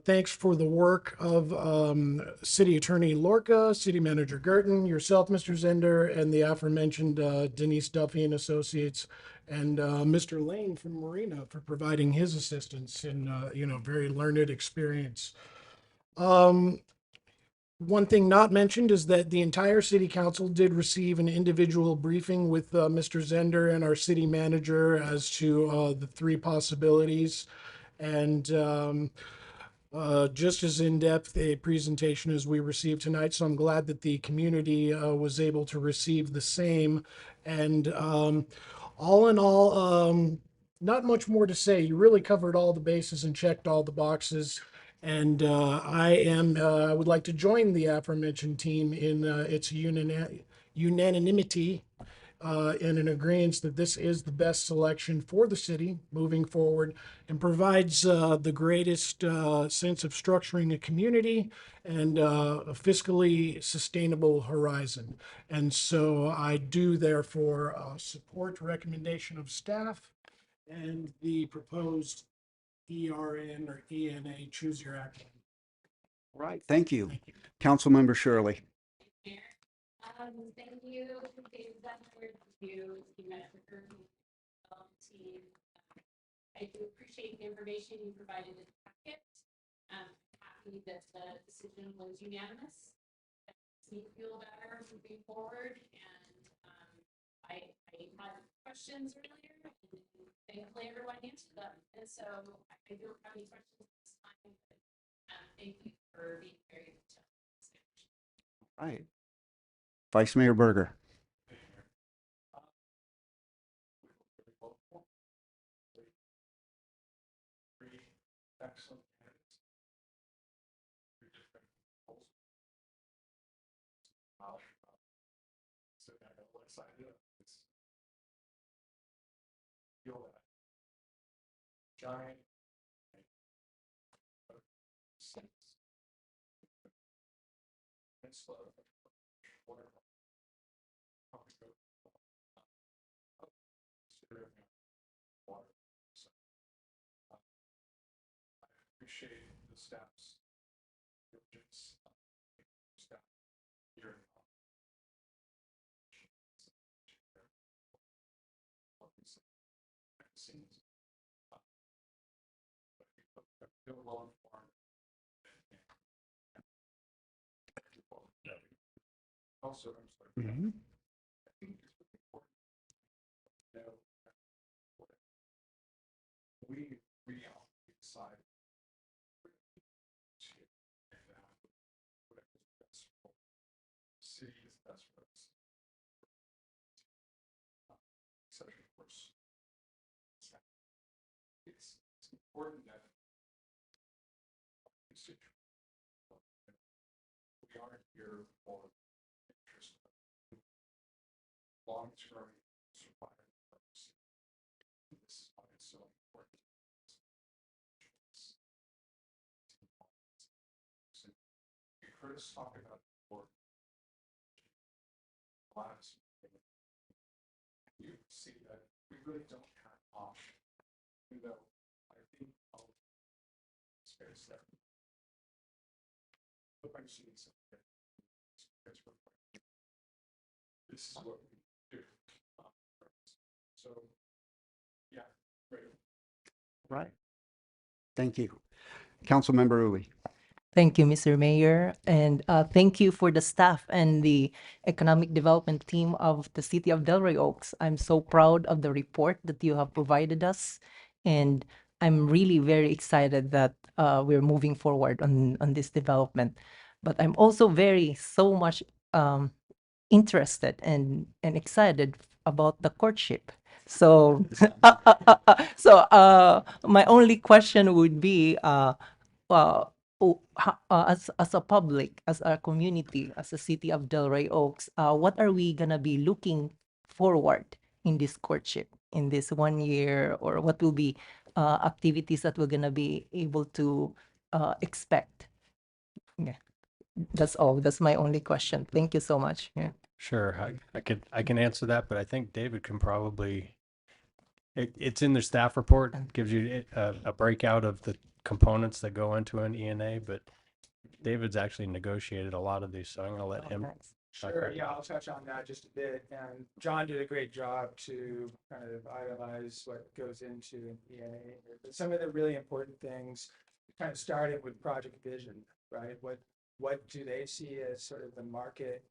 Thanks for the work of City Attorney Lorca, City Manager Gerton, yourself, Mr. Zender, and the aforementioned Denise Duffy and Associates, and Mr. Lane from Marina for providing his assistance and very learned experience. One thing not mentioned is that the entire city council did receive an individual briefing with Mr. Zender and our city manager as to the three possibilities. And just as in-depth a presentation as we received tonight. So I'm glad that the community was able to receive the same. And all in all, not much more to say. You really covered all the bases and checked all the boxes. And I would like to join the aforementioned team in its unanimity in an agreement that this is the best selection for the city moving forward and provides the greatest sense of structuring a community and a fiscally sustainable horizon. And so I do therefore support recommendation of staff and the proposed ERN or ENA Choose Your Act. Right. Thank you. Thank you. Councilmember Shirley. Mayor. Thank you, David Zephyr, you, Team Metricker, team. I do appreciate the information you provided in the packet. Happy that the decision was unanimous. It makes me feel better moving forward, and I had questions earlier, and thankfully everyone answered them. And so I don't have any questions this time, but thank you for being very detailed. Right. Vice Mayor Berger. Excellent candidates. Three different proposals. So I got one side of it. Feel that giant sense and slow whatever. Water. So, I appreciate the staff's diligence. Staff here. Scenes. Feel well informed. Also, I'm sorry. I think it's really important to know that we decide whatever is best for the city is best for us. Except of course, it's important that we aren't here for interest, long-term survival purpose. This is why it's so important. You heard us talk about before. Last, you see that we really don't have option. You know, I think space there. Hope I'm seeing something. This is what we do. So, yeah, great. Right. Thank you. Councilmember Uli. Thank you, Mr. Mayor, and thank you for the staff and the economic development team of the City of Delray Oaks. I'm so proud of the report that you have provided us, and I'm really very excited that we're moving forward on this development. But I'm also so much interested and excited about the courtship. So, my only question would be, uh, as a public, as a community, as a city of Delray Oaks, what are we gonna be looking forward in this courtship in this 1 year, or what will be activities that we're gonna be able to expect? Yeah, that's all. That's my only question. Thank you so much. Yeah. Sure, I can answer that, but I think David can probably. It's in the staff report. Gives you a breakout of the components that go into an ENA, but David's actually negotiated a lot of these, so I'm going to let him. Nice. Sure, Okay. yeah, I'll touch on that just a bit. And John did a great job to kind of itemize what goes into an ENA. But some of the really important things, kind of starting with project vision, right? What do they see as sort of the market,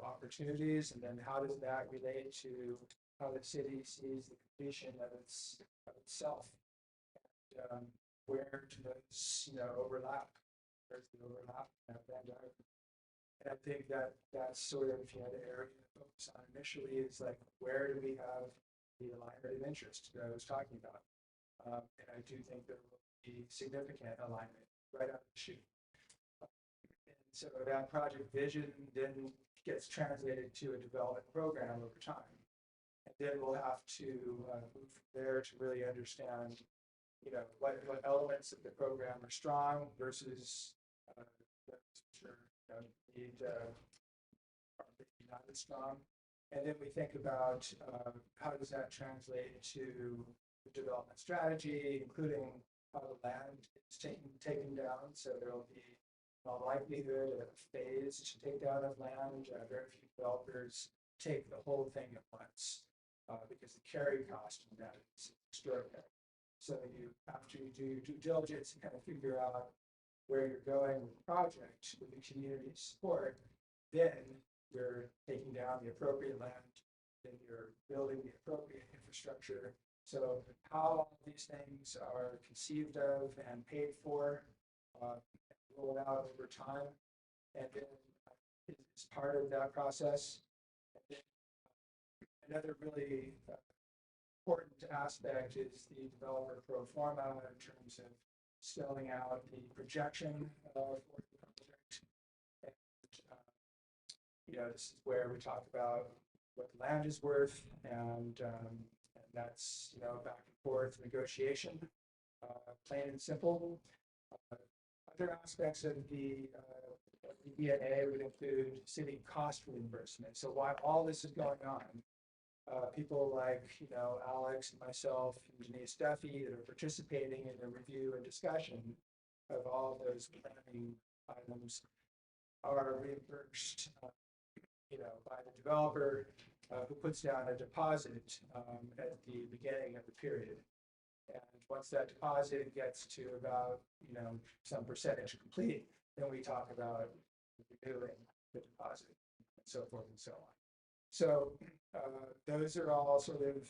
opportunities, and then how does that relate to how the city sees the completion of itself? Where do those, overlap? Where's the overlap in that Venn diagram? And I think that's sort of, the area to focus on initially is like, where do we have the alignment of interest that I was talking about? And I do think there will be significant alignment right out of the chute. And so that project vision then gets translated to a development program over time. And then we'll have to move from there to really understand, what elements of the program are strong versus those which are, need are maybe not as strong. And then we think about how does that translate to the development strategy, including how the land is taken down. So there will be in all likelihood a phased takedown of land. Very few developers take the whole thing at once because the carry cost of that is extraordinary. So you have to do due diligence and kind of figure out where you're going with the project with the community support. Then you're taking down the appropriate land, then you're building the appropriate infrastructure. So how all these things are conceived of and paid for, rolled out over time, and then is part of that process. And then another really important aspect is the developer pro forma in terms of spelling out the projection for the project. And, this is where we talk about what the land is worth, and that's back and forth negotiation, plain and simple. Other aspects of the ENA would include city cost reimbursement. So while all this is going on, people like Alex and myself and Denise Duffy that are participating in the review and discussion of all those planning items are reimbursed by the developer who puts down a deposit at the beginning of the period. And once that deposit gets to about some percentage complete, then we talk about renewing the deposit and so forth and so on. So those are all sort of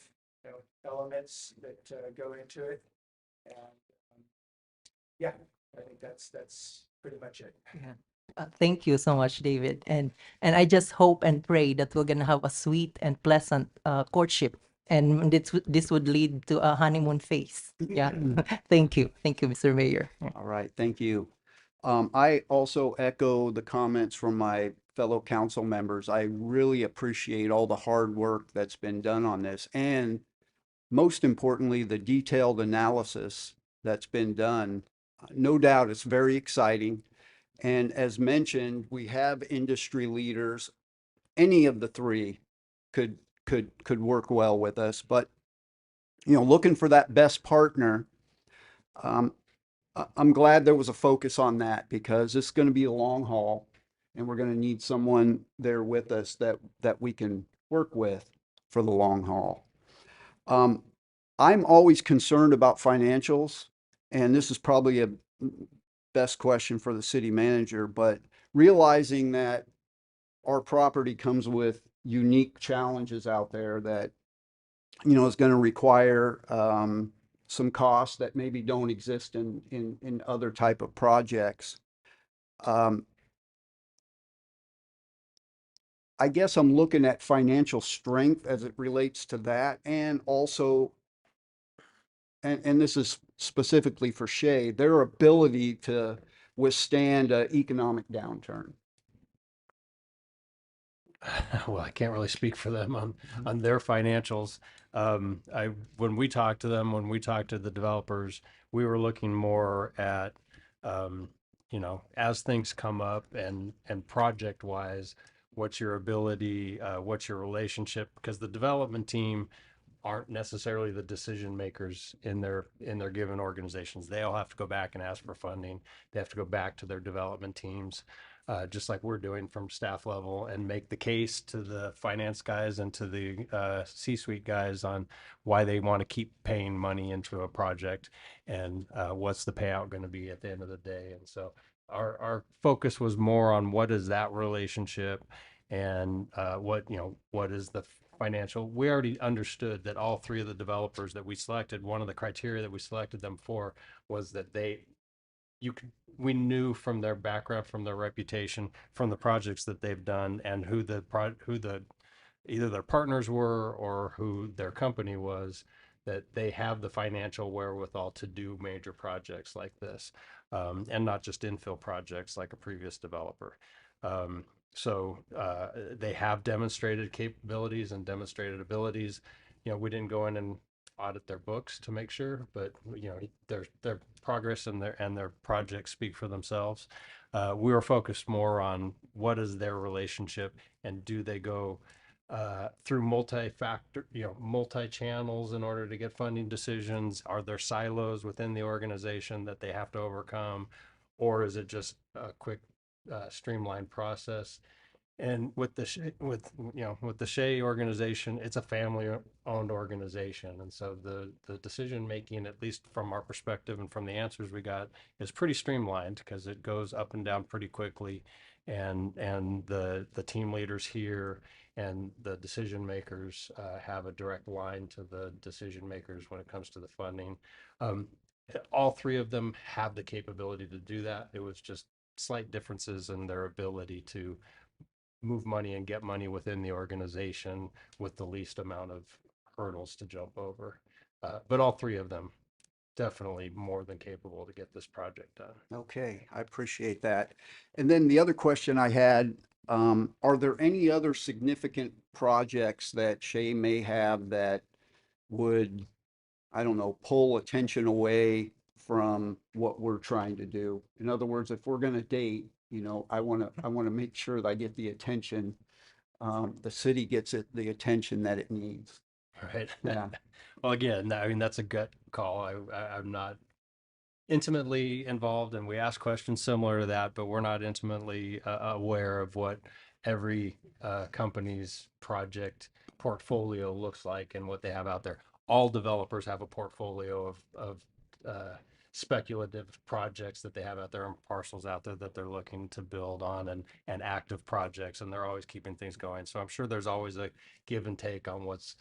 elements that go into it, and yeah, I think that's pretty much it. Yeah. Thank you so much, David. And I just hope and pray that we're gonna have a sweet and pleasant courtship, and this would lead to a honeymoon phase. Yeah. Thank you, Mr. Mayor. All right, thank you. I also echo the comments from my fellow council members. I really appreciate all the hard work that's been done on this, and most importantly, the detailed analysis that's been done. No doubt it's very exciting. And as mentioned, we have industry leaders. Any of the three could work well with us, but looking for that best partner, I'm glad there was a focus on that, because it's going to be a long haul, and we're going to need someone there with us that we can work with for the long haul. I'm always concerned about financials, and this is probably a best question for the city manager, but realizing that our property comes with unique challenges out there that is going to require some costs that maybe don't exist in other type of projects. I guess I'm looking at financial strength as it relates to that, and also, and this is specifically for Shea, their ability to withstand an economic downturn. Well, I can't really speak for them on their financials. When we talked to them, when we talked to the developers, we were looking more at, as things come up and project wise, what's your ability, what's your relationship, because the development team aren't necessarily the decision makers in their given organizations. They all have to go back and ask for funding. They have to go back to their development teams. Just like we're doing from staff level, and make the case to the finance guys and to the C-suite guys on why they want to keep paying money into a project, and what's the payout going to be at the end of the day. And so our focus was more on what is that relationship, and what is the financial. We already understood that all three of the developers that we selected, one of the criteria that we selected them for was that we knew from their background, from their reputation, from the projects that they've done, and who either their partners were or who their company was, that they have the financial wherewithal to do major projects like this, and not just infill projects like a previous developer. So they have demonstrated capabilities and demonstrated abilities. You know, we didn't go in and audit their books to make sure, but you know, their progress and their projects speak for themselves. We were focused more on what is their relationship and do they go through multi-channels in order to get funding decisions? Are there silos within the organization that they have to overcome, or is it just a quick, streamlined process? And with with the Shea organization, it's a family-owned organization, and so the decision making, at least from our perspective and from the answers we got, is pretty streamlined because it goes up and down pretty quickly, and the team leaders here and the decision makers have a direct line to the decision makers when it comes to the funding. Um, all three of them have the capability to do that. It was just slight differences in their ability to move money and get money within the organization with the least amount of hurdles to jump over. But all three of them definitely more than capable to get this project done. Okay, I appreciate that. And then the other question I had, are there any other significant projects that Shay may have that would, I don't know, pull attention away from what we're trying to do? In other words, if we're gonna date, you know, I wanna make sure that I get the attention, the city gets it, the attention that it needs. Right. Yeah. Well, again, I mean, that's a gut call. I'm not intimately involved, and we ask questions similar to that, but we're not intimately aware of what every company's project portfolio looks like and what they have out there. All developers have a portfolio of speculative projects that they have out there and parcels out there that they're looking to build on, and active projects, and they're always keeping things going. So I'm sure there's always a give and take on what's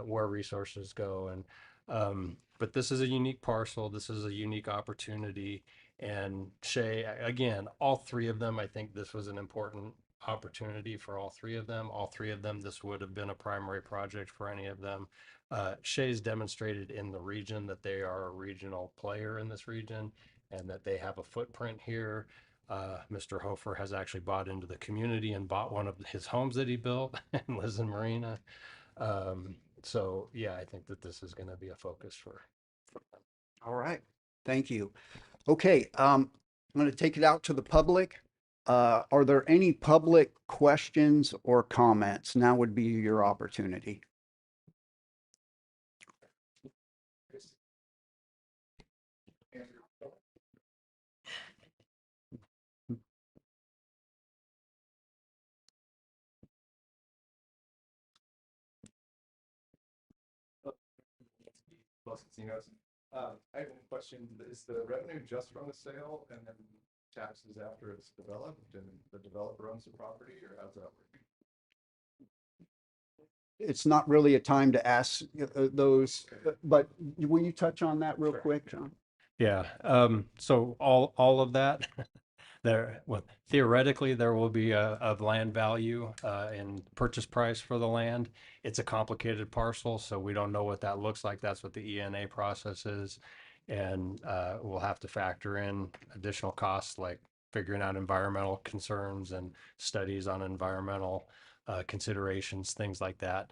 where resources go. And but this is a unique parcel. This is a unique opportunity. And Shay, again, all three of them, I think this was an important opportunity for all three of them. All three of them, this would have been a primary project for any of them. Shay's demonstrated in the region that they are a regional player in this region and that they have a footprint here. Mr. Hofer has actually bought into the community and bought one of his homes that he built and lives in Marina. So yeah, I think that this is going to be a focus for them. All right, thank you. Okay, I'm going to take it out to the public. Are there any public questions or comments? Now would be your opportunity. Los Casinos. I have one question. Is the revenue just from the sale and then taxes after it's developed and the developer owns the property, or how's that work? It's not really a time to ask those, but will you touch on that real Sure. quick, John? Yeah. So all of that there, well, theoretically, there will be a land value and purchase price for the land. It's a complicated parcel, so we don't know what that looks like. That's what the ENA process is. And we'll have to factor in additional costs like figuring out environmental concerns and studies on environmental considerations, things like that,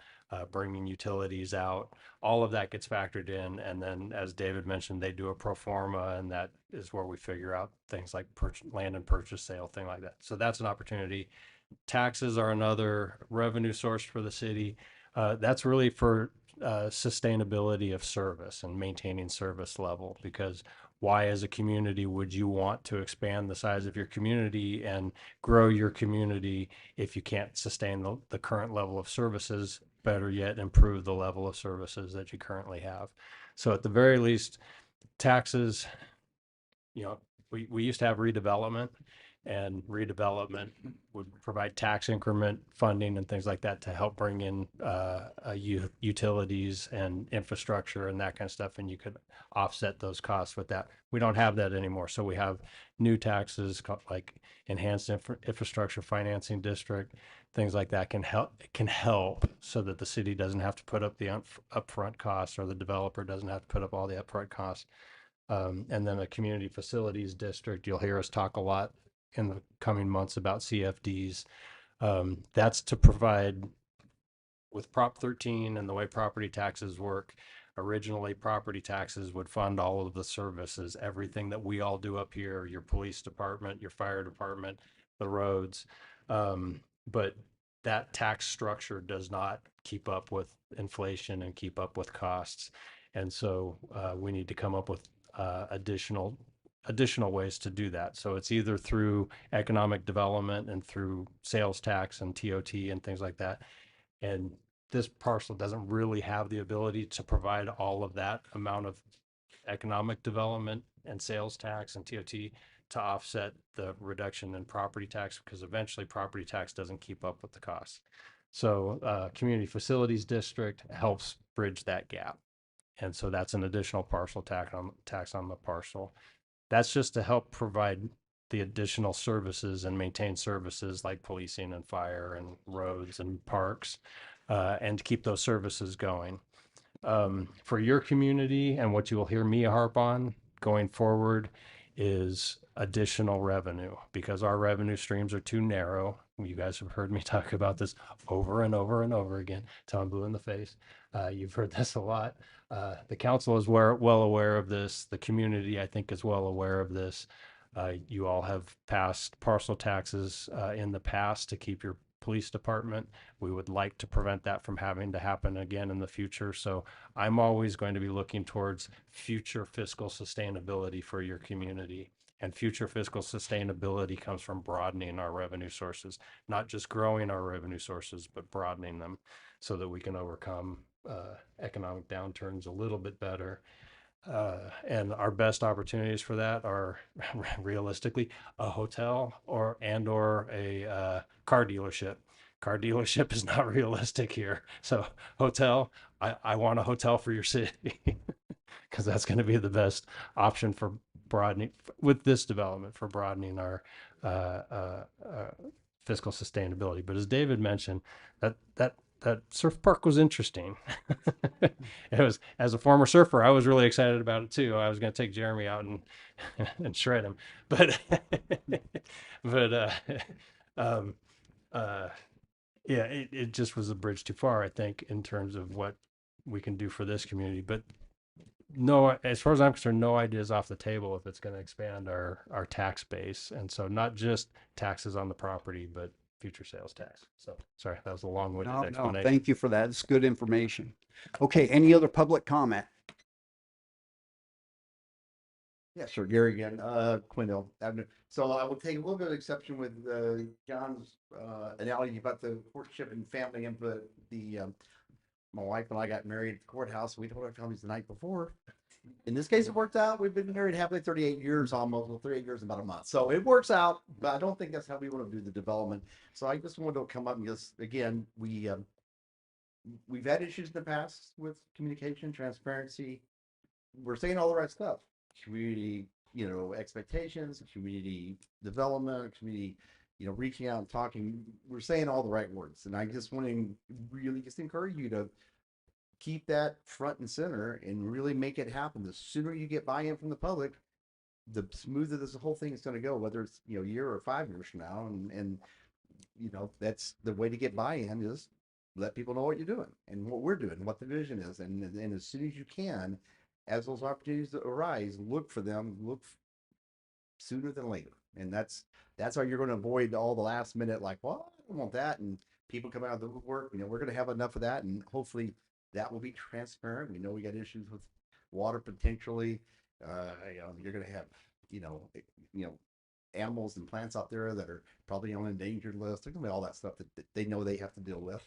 bringing utilities out. All of that gets factored in. And then, as David mentioned, they do a pro forma, and that is where we figure out things like land and purchase sale, thing like that. So that's an opportunity. Taxes are another revenue source for the city. That's really for sustainability of service and maintaining service level, because why as a community would you want to expand the size of your community and grow your community if you can't sustain the current level of services, better yet improve the level of services that you currently have? So at the very least, taxes, you know, we used to have redevelopment, and redevelopment would provide tax increment funding and things like that to help bring in utilities and infrastructure and that kind of stuff, and you could offset those costs with that. We don't have that anymore, so we have new taxes like enhanced infrastructure financing district, things like that can help so that the city doesn't have to put up the upfront costs, or the developer doesn't have to put up all the upfront costs. And then a community facilities district, you'll hear us talk a lot in the coming months about CFDs. That's to provide with Prop 13 and the way property taxes work. Originally, property taxes would fund all of the services, everything that we all do up here, your police department, your fire department, the roads. But that tax structure does not keep up with inflation and keep up with costs. And so we need to come up with additional ways to do that. So it's either through economic development and through sales tax and TOT and things like that. And this parcel doesn't really have the ability to provide all of that amount of economic development and sales tax and TOT to offset the reduction in property tax, because eventually property tax doesn't keep up with the costs. So Community Facilities District helps bridge that gap. And so that's an additional partial tax on the parcel. That's just to help provide the additional services and maintain services like policing and fire and roads and parks, and to keep those services going. For your community, and what you will hear me harp on going forward, is additional revenue, because our revenue streams are too narrow. You guys have heard me talk about this over and over and over again, till I'm blue in the face. You've heard this a lot. The council is well aware of this. The community, I think, is well aware of this. You all have passed parcel taxes in the past to keep your police department. We would like to prevent that from having to happen again in the future. So I'm always going to be looking towards future fiscal sustainability for your community. And future fiscal sustainability comes from broadening our revenue sources, not just growing our revenue sources, but broadening them so that we can overcome economic downturns a little bit better. And our best opportunities for that are realistically a hotel or a car dealership. Car dealership is not realistic here. So hotel, I want a hotel for your city because that's going to be the best option for broadening with this development, for broadening our fiscal sustainability. But as David mentioned, that surf park was interesting. It was, as a former surfer, I was really excited about it too. I was going to take Jeremy out and and shred him, but but yeah, it just was a bridge too far, I think, in terms of what we can do for this community. But no, as far as I'm concerned, no idea is off the table if it's going to expand our tax base, and so not just taxes on the property, but future sales tax. So sorry, that was a long-winded No, explanation. thank you for that. It's good information. Okay, any other public comment? Yeah, sure. Gary again, Quindle. So I will take a little bit of exception with John's analogy about the courtship and family input. My wife and I got married at the courthouse. We told our families the night before. In this case, it worked out. We've been married happily 38 years almost. Well, 38 years in about a month. So it works out, but I don't think that's how we want to do the development. So I just wanted to come up and just, again, we've had issues in the past with communication, transparency. We're saying all the right stuff. Community, expectations, community development, community, reaching out and talking. We're saying all the right words. And I just want to really just encourage you to keep that front and center and really make it happen. The sooner you get buy-in from the public, the smoother this whole thing is going to go, whether it's, a year or 5 years from now. And that's the way to get buy-in, is let people know what you're doing and what we're doing, what the vision is. And as soon as you can, as those opportunities arise, look for them, sooner than later. And that's how you're going to avoid all the last minute, like, well, I don't want that. And people come out of the woodwork, we're going to have enough of that. And hopefully that will be transparent. We know we got issues with water potentially. You're going to have, animals and plants out there that are probably on an endangered list. There's going to be all that stuff that they know they have to deal with.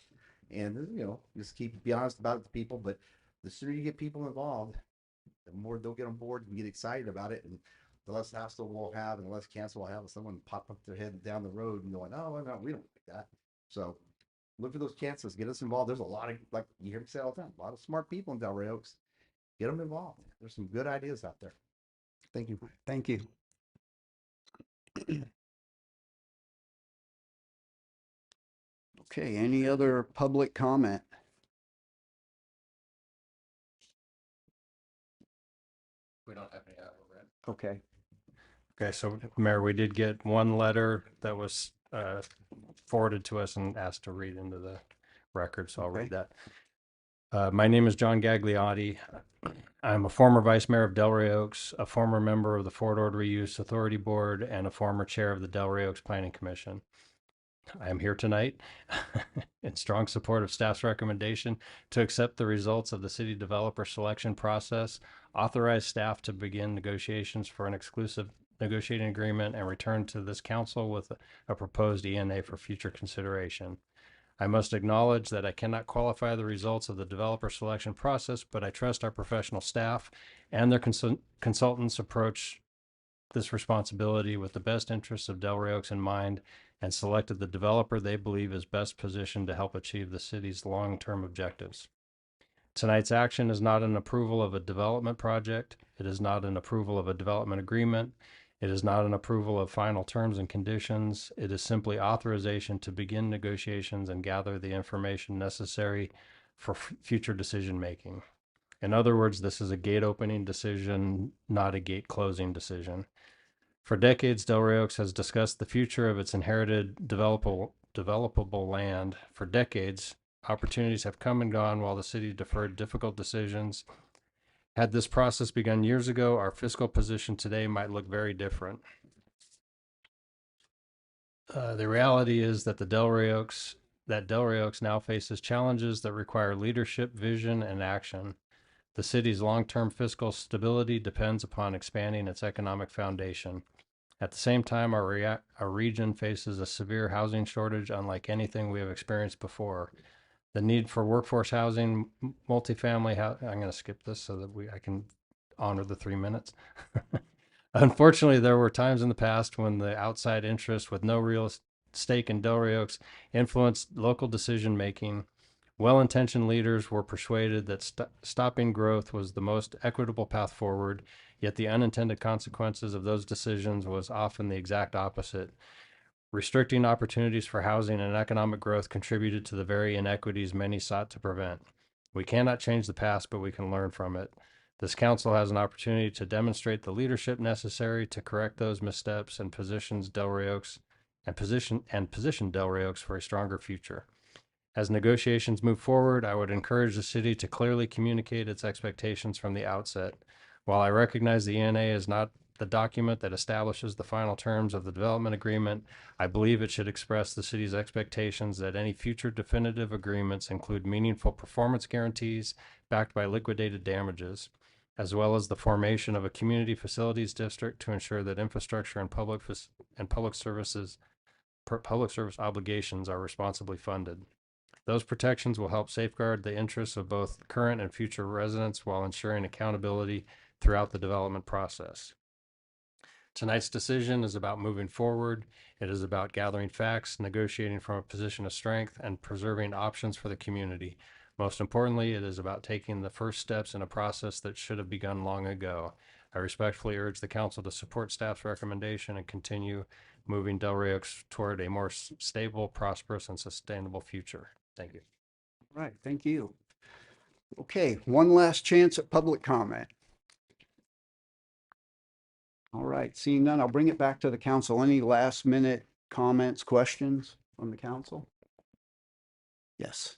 And, just be honest about it to people. But the sooner you get people involved, the more they'll get on board and get excited about it, and the less hassle we'll have and the less cancel we'll have with someone pop up their head down the road and going, oh, no, we don't like that. So look for those chances, get us involved. There's a lot of, like you hear me say all the time, a lot of smart people in Delray Oaks. Get them involved. There's some good ideas out there. Thank you. Thank you. Okay, any other public comment? We don't have any. Okay. Okay, so Mayor, we did get one letter that was forwarded to us and asked to read into the record, so I'll read that. My name is John Gagliotti. I'm a former vice mayor of Delray Oaks, a former member of the Fort Ord Reuse Authority Board, and a former chair of the Delray Oaks Planning Commission. I am here tonight in strong support of staff's recommendation to accept the results of the city developer selection process, authorize staff to begin negotiations for an exclusive negotiating agreement, and return to this council with a proposed ENA for future consideration. I must acknowledge that I cannot qualify the results of the developer selection process, but I trust our professional staff and their consultants approach this responsibility with the best interests of Delray Oaks in mind and selected the developer they believe is best positioned to help achieve the city's long-term objectives. Tonight's action is not an approval of a development project. It is not an approval of a development agreement. It is not an approval of final terms and conditions. It is simply authorization to begin negotiations and gather the information necessary for future decision-making. In other words, this is a gate opening decision, not a gate closing decision. For decades, Delray Oaks has discussed the future of its inherited developable land. For decades, opportunities have come and gone while the city deferred difficult decisions. Had this process begun years ago, our fiscal position today might look very different. The reality is that Delray Oaks now faces challenges that require leadership, vision, and action. The city's long-term fiscal stability depends upon expanding its economic foundation. At the same time, our region faces a severe housing shortage unlike anything we have experienced before. The need for workforce housing, multifamily housing, I'm going to skip this so that I can honor the 3 minutes. Unfortunately, there were times in the past when the outside interest with no real stake in Delray Oaks influenced local decision-making. Well-intentioned leaders were persuaded that stopping growth was the most equitable path forward, yet the unintended consequences of those decisions was often the exact opposite. Restricting opportunities for housing and economic growth contributed to the very inequities many sought to prevent. We cannot change the past, but we can learn from it. This council has an opportunity to demonstrate the leadership necessary to correct those missteps and position Delray Oaks for a stronger future. As negotiations move forward, I would encourage the city to clearly communicate its expectations from the outset. While I recognize the ENA is not the document that establishes the final terms of the development agreement, I believe it should express the city's expectations that any future definitive agreements include meaningful performance guarantees backed by liquidated damages, as well as the formation of a community facilities district to ensure that infrastructure and public service obligations are responsibly funded. Those protections will help safeguard the interests of both current and future residents while ensuring accountability throughout the development process. Tonight's decision is about moving forward. It is about gathering facts, negotiating from a position of strength, and preserving options for the community. Most importantly, it is about taking the first steps in a process that should have begun long ago. I respectfully urge the council to support staff's recommendation and continue moving Delray Oaks toward a more stable, prosperous, and sustainable future. Thank you. All right, thank you. Okay, one last chance at public comment. All right, seeing none, I'll bring it back to the council. Any last minute comments, questions from the council? Yes.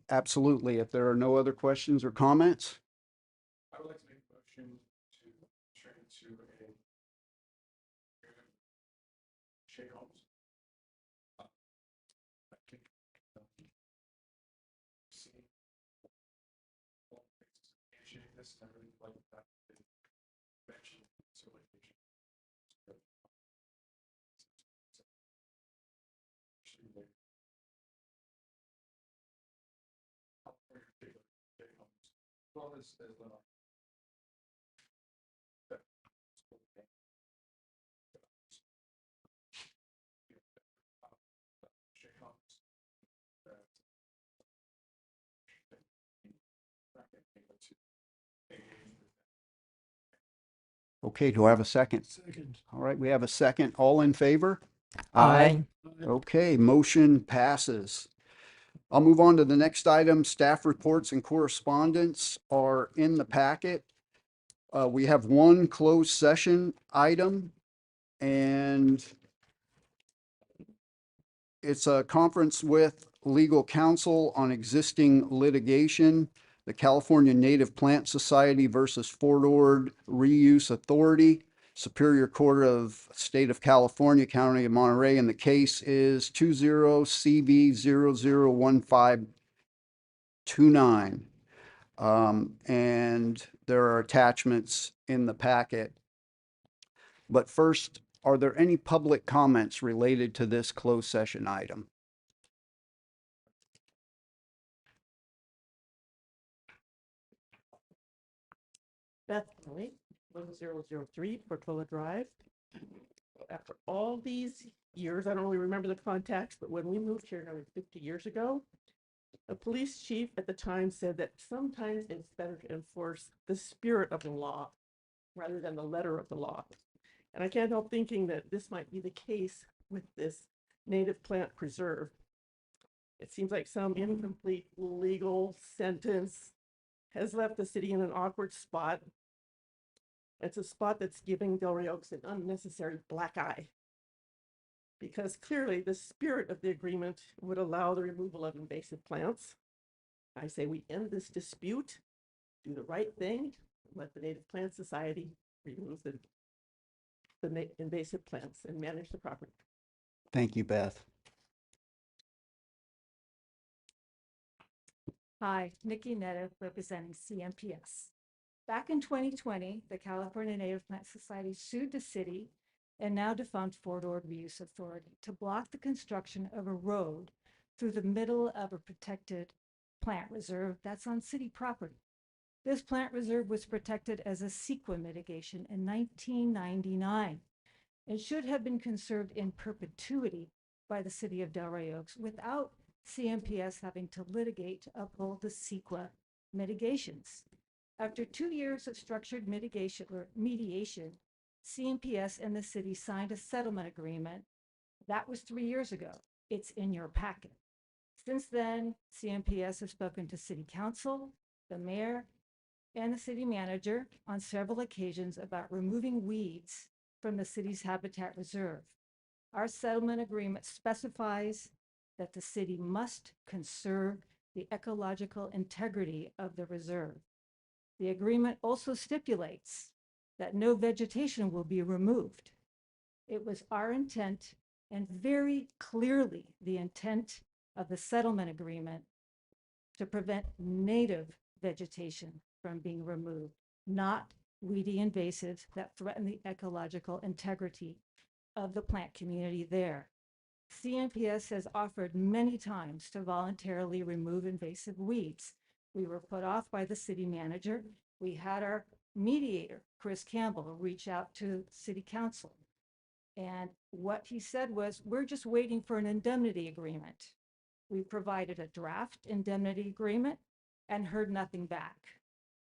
Absolutely. If there are no other questions or comments. I would like to make a motion to turn to a Shea Homes. I think see appreciate this, and I really like that they mentioned consolidation. Well, as well. Okay, do I have a second? Second. All right, we have a second. All in favor? Aye. Okay, motion passes. I'll move on to the next item. Staff reports and correspondence are in the packet. We have one closed session item, and it's a conference with legal counsel on existing litigation, the California Native Plant Society versus Fort Ord Reuse Authority, Superior Court of State of California, County of Monterey, and the case is 20 CV001529. And there are attachments in the packet. But first, are there any public comments related to this closed session item? Beth Kelly, 1003 Portola Drive. After all these years, I don't really remember the context, but when we moved here nearly 50 years ago, a police chief at the time said that sometimes it's better to enforce the spirit of the law rather than the letter of the law. And I can't help thinking that this might be the case with this native plant preserve. It seems like some incomplete legal sentence has left the city in an awkward spot. It's a spot that's giving Delray Oaks an unnecessary black eye. Because clearly the spirit of the agreement would allow the removal of invasive plants. I say we end this dispute, do the right thing, let the Native Plant Society remove the invasive plants and manage the property. Thank you, Beth. Hi, Nikki Netta, representing CMPS. Back in 2020, the California Native Plant Society sued the city and now defunct Fort Ord Reuse Authority to block the construction of a road through the middle of a protected plant reserve that's on city property. This plant reserve was protected as a CEQA mitigation in 1999 and should have been conserved in perpetuity by the city of Delray Oaks without CMPS having to litigate to uphold the CEQA mitigations. After 2 years of structured mediation, CMPS and the city signed a settlement agreement. That was 3 years ago. It's in your packet. Since then, CMPS has spoken to city council, the mayor, and the city manager on several occasions about removing weeds from the city's habitat reserve. Our settlement agreement specifies that the city must conserve the ecological integrity of the reserve. The agreement also stipulates that no vegetation will be removed. It was our intent, and very clearly the intent of the settlement agreement, to prevent native vegetation from being removed, not weedy invasives that threaten the ecological integrity of the plant community there. CMPS has offered many times to voluntarily remove invasive weeds. We were put off by the city manager. We had our mediator, Chris Campbell, reach out to city council. And what he said was, we're just waiting for an indemnity agreement. We provided a draft indemnity agreement and heard nothing back.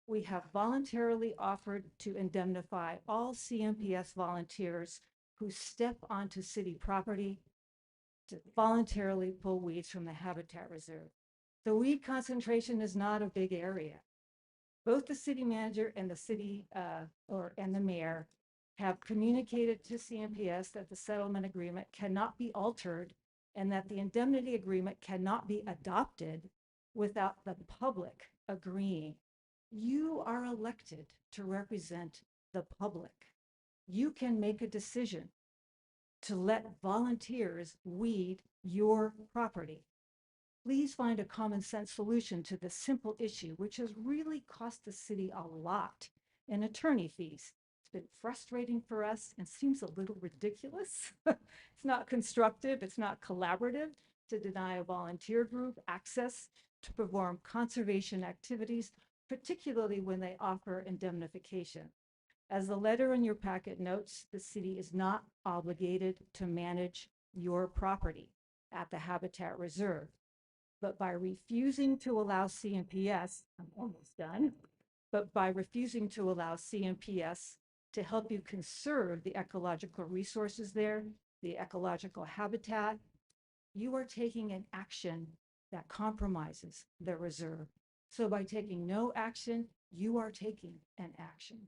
We have voluntarily offered to indemnify all CMPS volunteers who step onto city property to voluntarily pull weeds from the habitat reserve. The weed concentration is not a big area. Both the city manager and the city and the mayor have communicated to CMPS that the settlement agreement cannot be altered and that the indemnity agreement cannot be adopted without the public agreeing. You are elected to represent the public. You can make a decision to let volunteers weed your property. Please find a common sense solution to this simple issue, which has really cost the city a lot in attorney fees. It's been frustrating for us and seems a little ridiculous. It's not constructive, it's not collaborative to deny a volunteer group access to perform conservation activities, particularly when they offer indemnification. As the letter in your packet notes, the city is not obligated to manage your property at the Habitat Reserve. But by refusing to allow CMPS, I'm almost done, but by refusing to allow CMPS to help you conserve the ecological resources there, the ecological habitat, you are taking an action that compromises the reserve. So by taking no action, you are taking an action.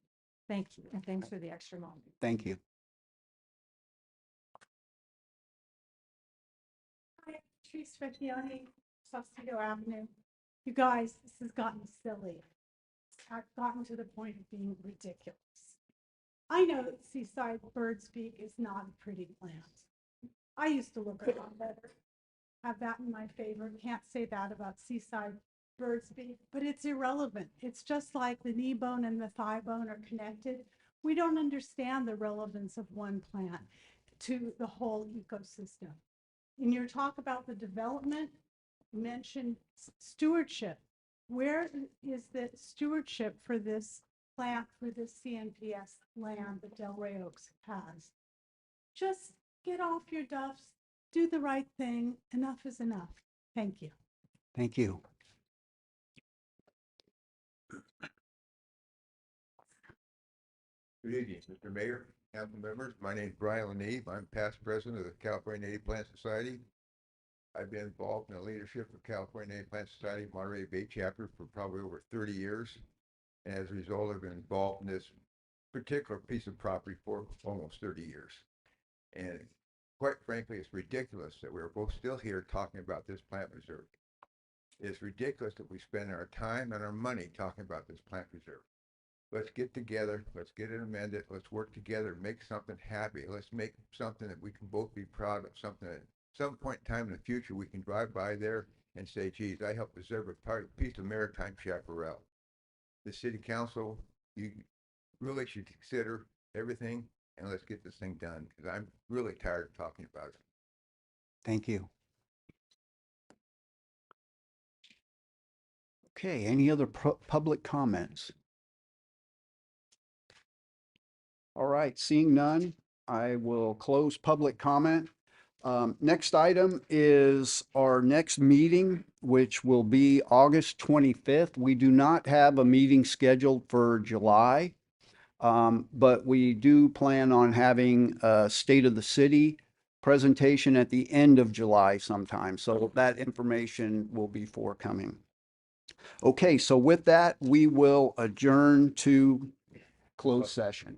Thank you, and thanks for the extra moment. Thank you. Hi, Teresa Vecchione, Sausalito Avenue. You guys, this has gotten silly. It's gotten to the point of being ridiculous. I know that Seaside Birdspeak is not a pretty plant. I used to look at it better. Have that in my favor. Can't say that about Seaside Birdspeak, but it's irrelevant. It's just like the knee bone and the thigh bone are connected. We don't understand the relevance of one plant to the whole ecosystem. In your talk about the development, you mentioned stewardship. Where is the stewardship for this plant, for this CNPS land that Delray Oaks has? Just get off your duffs, do the right thing. Enough is enough. Thank you. Thank you. Good evening, Mr. Mayor, council members. My name is Brian Leneve. I'm past president of the California Native Plant Society. I've been involved in the leadership of California Native Plant Society Monterey Bay chapter for probably over 30 years. And as a result, I've been involved in this particular piece of property for almost 30 years. And quite frankly, it's ridiculous that we're both still here talking about this plant reserve. It's ridiculous that we spend our time and our money talking about this plant reserve. Let's get together, let's get it amended, let's work together, make something happy. Let's make something that we can both be proud of, something that at some point in time in the future, we can drive by there and say, geez, I helped preserve a piece of maritime chaparral. The city council, you really should consider everything and let's get this thing done because I'm really tired of talking about it. Thank you. Okay, any other public comments? All right, seeing none, I will close public comment. Next item is our next meeting, which will be August 25th. We do not have a meeting scheduled for July, but we do plan on having a State of the City presentation at the end of July sometime. So that information will be forthcoming. Okay, so with that, we will adjourn to closed session.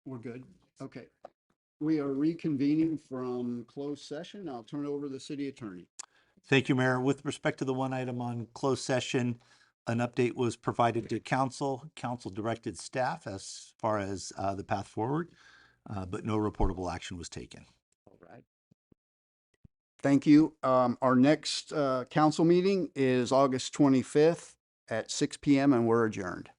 We're good. Okay. We are reconvening from closed session. I'll turn it over to the city attorney. Thank you, Mayor. With respect to the one item on closed session, an update was provided to council. Council directed staff as far as the path forward, but no reportable action was taken. All right. Thank you. Our next council meeting is August 25th at 6 p.m. and we're adjourned.